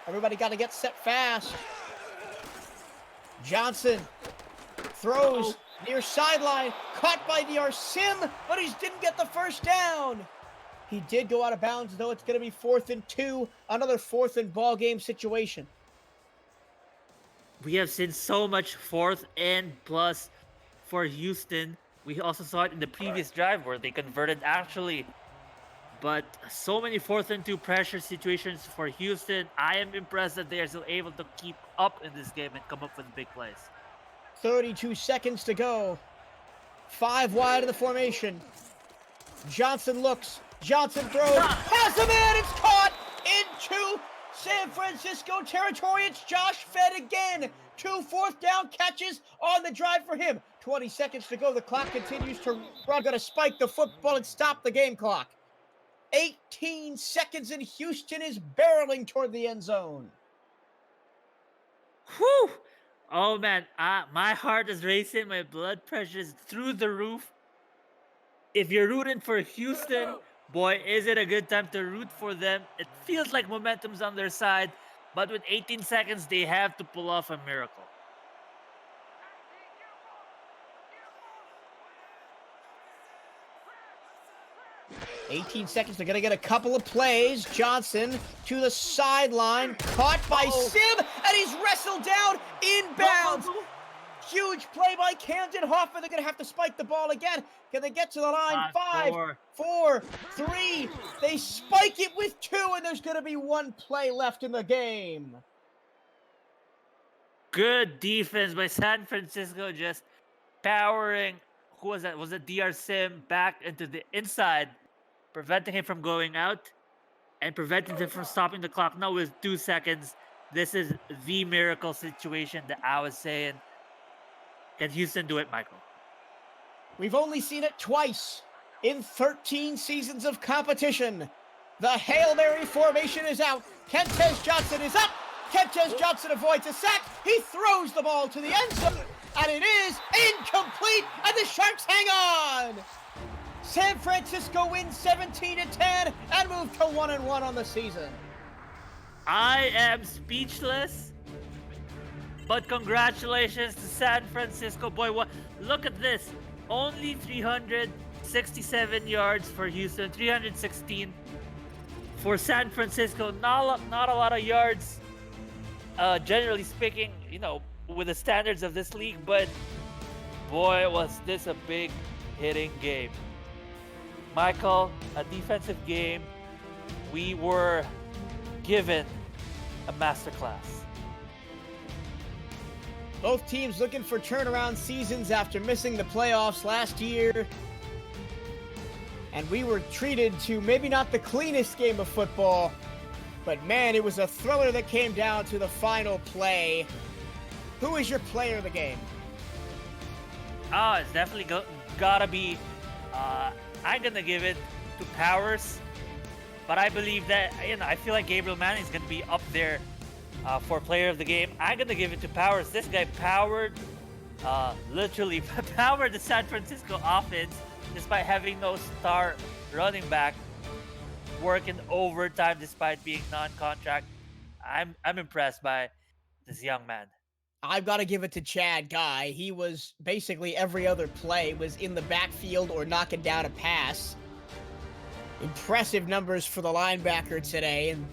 Everybody got to get set fast. Johnson throws near sideline, caught by DR Sim, but he didn't get the first down. He did go out of bounds, though. It's going to be 4th and 2, another 4th and ball game situation. We have seen so much 4th and plus for Houston. We also saw it in the previous drive where they converted actually. But so many 4th and 2 pressure situations for Houston. I am impressed that they are still able to keep up in this game and come up with big plays. 32 seconds to go. 5 wide of the formation. Johnson looks. Johnson throws. Has a man. It's caught into San Francisco territory. It's Josh Fed again. 2 4th down catches on the drive for him. 20 seconds to go. The clock continues to run. Going to spike the football and stop the game clock. 18 seconds and Houston is barreling toward the end zone. Whew! Oh man, my heart is racing. My blood pressure is through the roof. If you're rooting for Houston, boy, is it a good time to root for them. It feels like momentum's on their side, but with 18 seconds, they have to pull off a miracle. 18 seconds. They're going to get a couple of plays. Johnson to the sideline. Caught by Sim, and he's wrestled down inbounds. Huge play by Camden Hoffman. They're going to have to spike the ball again. Can they get to the line? 5, 4, 3. They spike it with 2, and there's going to be 1 play left in the game. Good defense by San Francisco, just powering. Who was that? Was it DR Sim back into the inside, preventing him from going out and preventing him from stopping the clock. Now with 2 seconds, this is the miracle situation that I was saying. Can Houston do it, Michael? We've only seen it twice in 13 seasons of competition. The Hail Mary formation is out. Kentez Johnson is up. Kentez Johnson avoids a sack. He throws the ball to the end zone, and it is incomplete, and the Sharks hang on. San Francisco wins 17-10 and move to 1-1 on the season. I am speechless, but congratulations to San Francisco. Boy, what? Look at this. Only 367 yards for Houston, 316 for San Francisco. Not a lot of yards, generally speaking, with the standards of this league, but boy, was this a big hitting game. Michael, a defensive game. We were given a masterclass. Both teams looking for turnaround seasons after missing the playoffs last year. And we were treated to maybe not the cleanest game of football, but man, it was a thriller that came down to the final play. Who is your player of the game? Oh, it's definitely gotta be. I'm gonna give it to Powers, but I believe that I feel like Gabriel Manning is gonna be up there for player of the game. I'm gonna give it to Powers. This guy literally powered the San Francisco offense despite having no star running back, working overtime despite being non-contract. I'm impressed by this young man. I've got to give it to Chad Guy. He was basically every other play was in the backfield or knocking down a pass. Impressive numbers for the linebacker today, and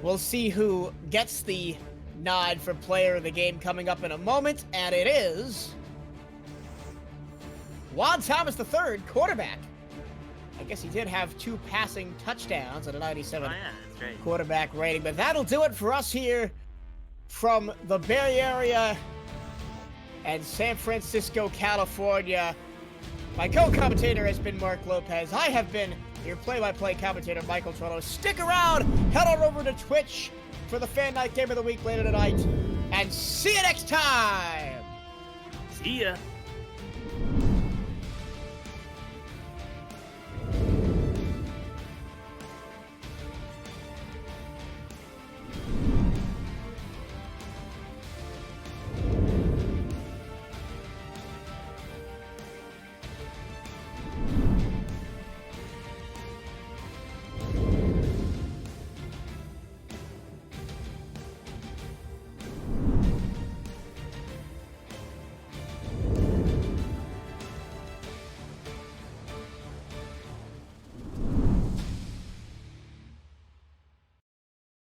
we'll see who gets the nod for player of the game coming up in a moment, and it is Juan Thomas III, quarterback. I guess he did have 2 passing touchdowns and a 97 that's right. quarterback rating, but that'll do it for us here from the Bay Area and San Francisco, California. My co-commentator has been Mark Lopez. I have been your play-by-play commentator, Michael Trello. Stick around, head on over to Twitch for the Fan Night Game of the Week later tonight, and see you next time! See ya!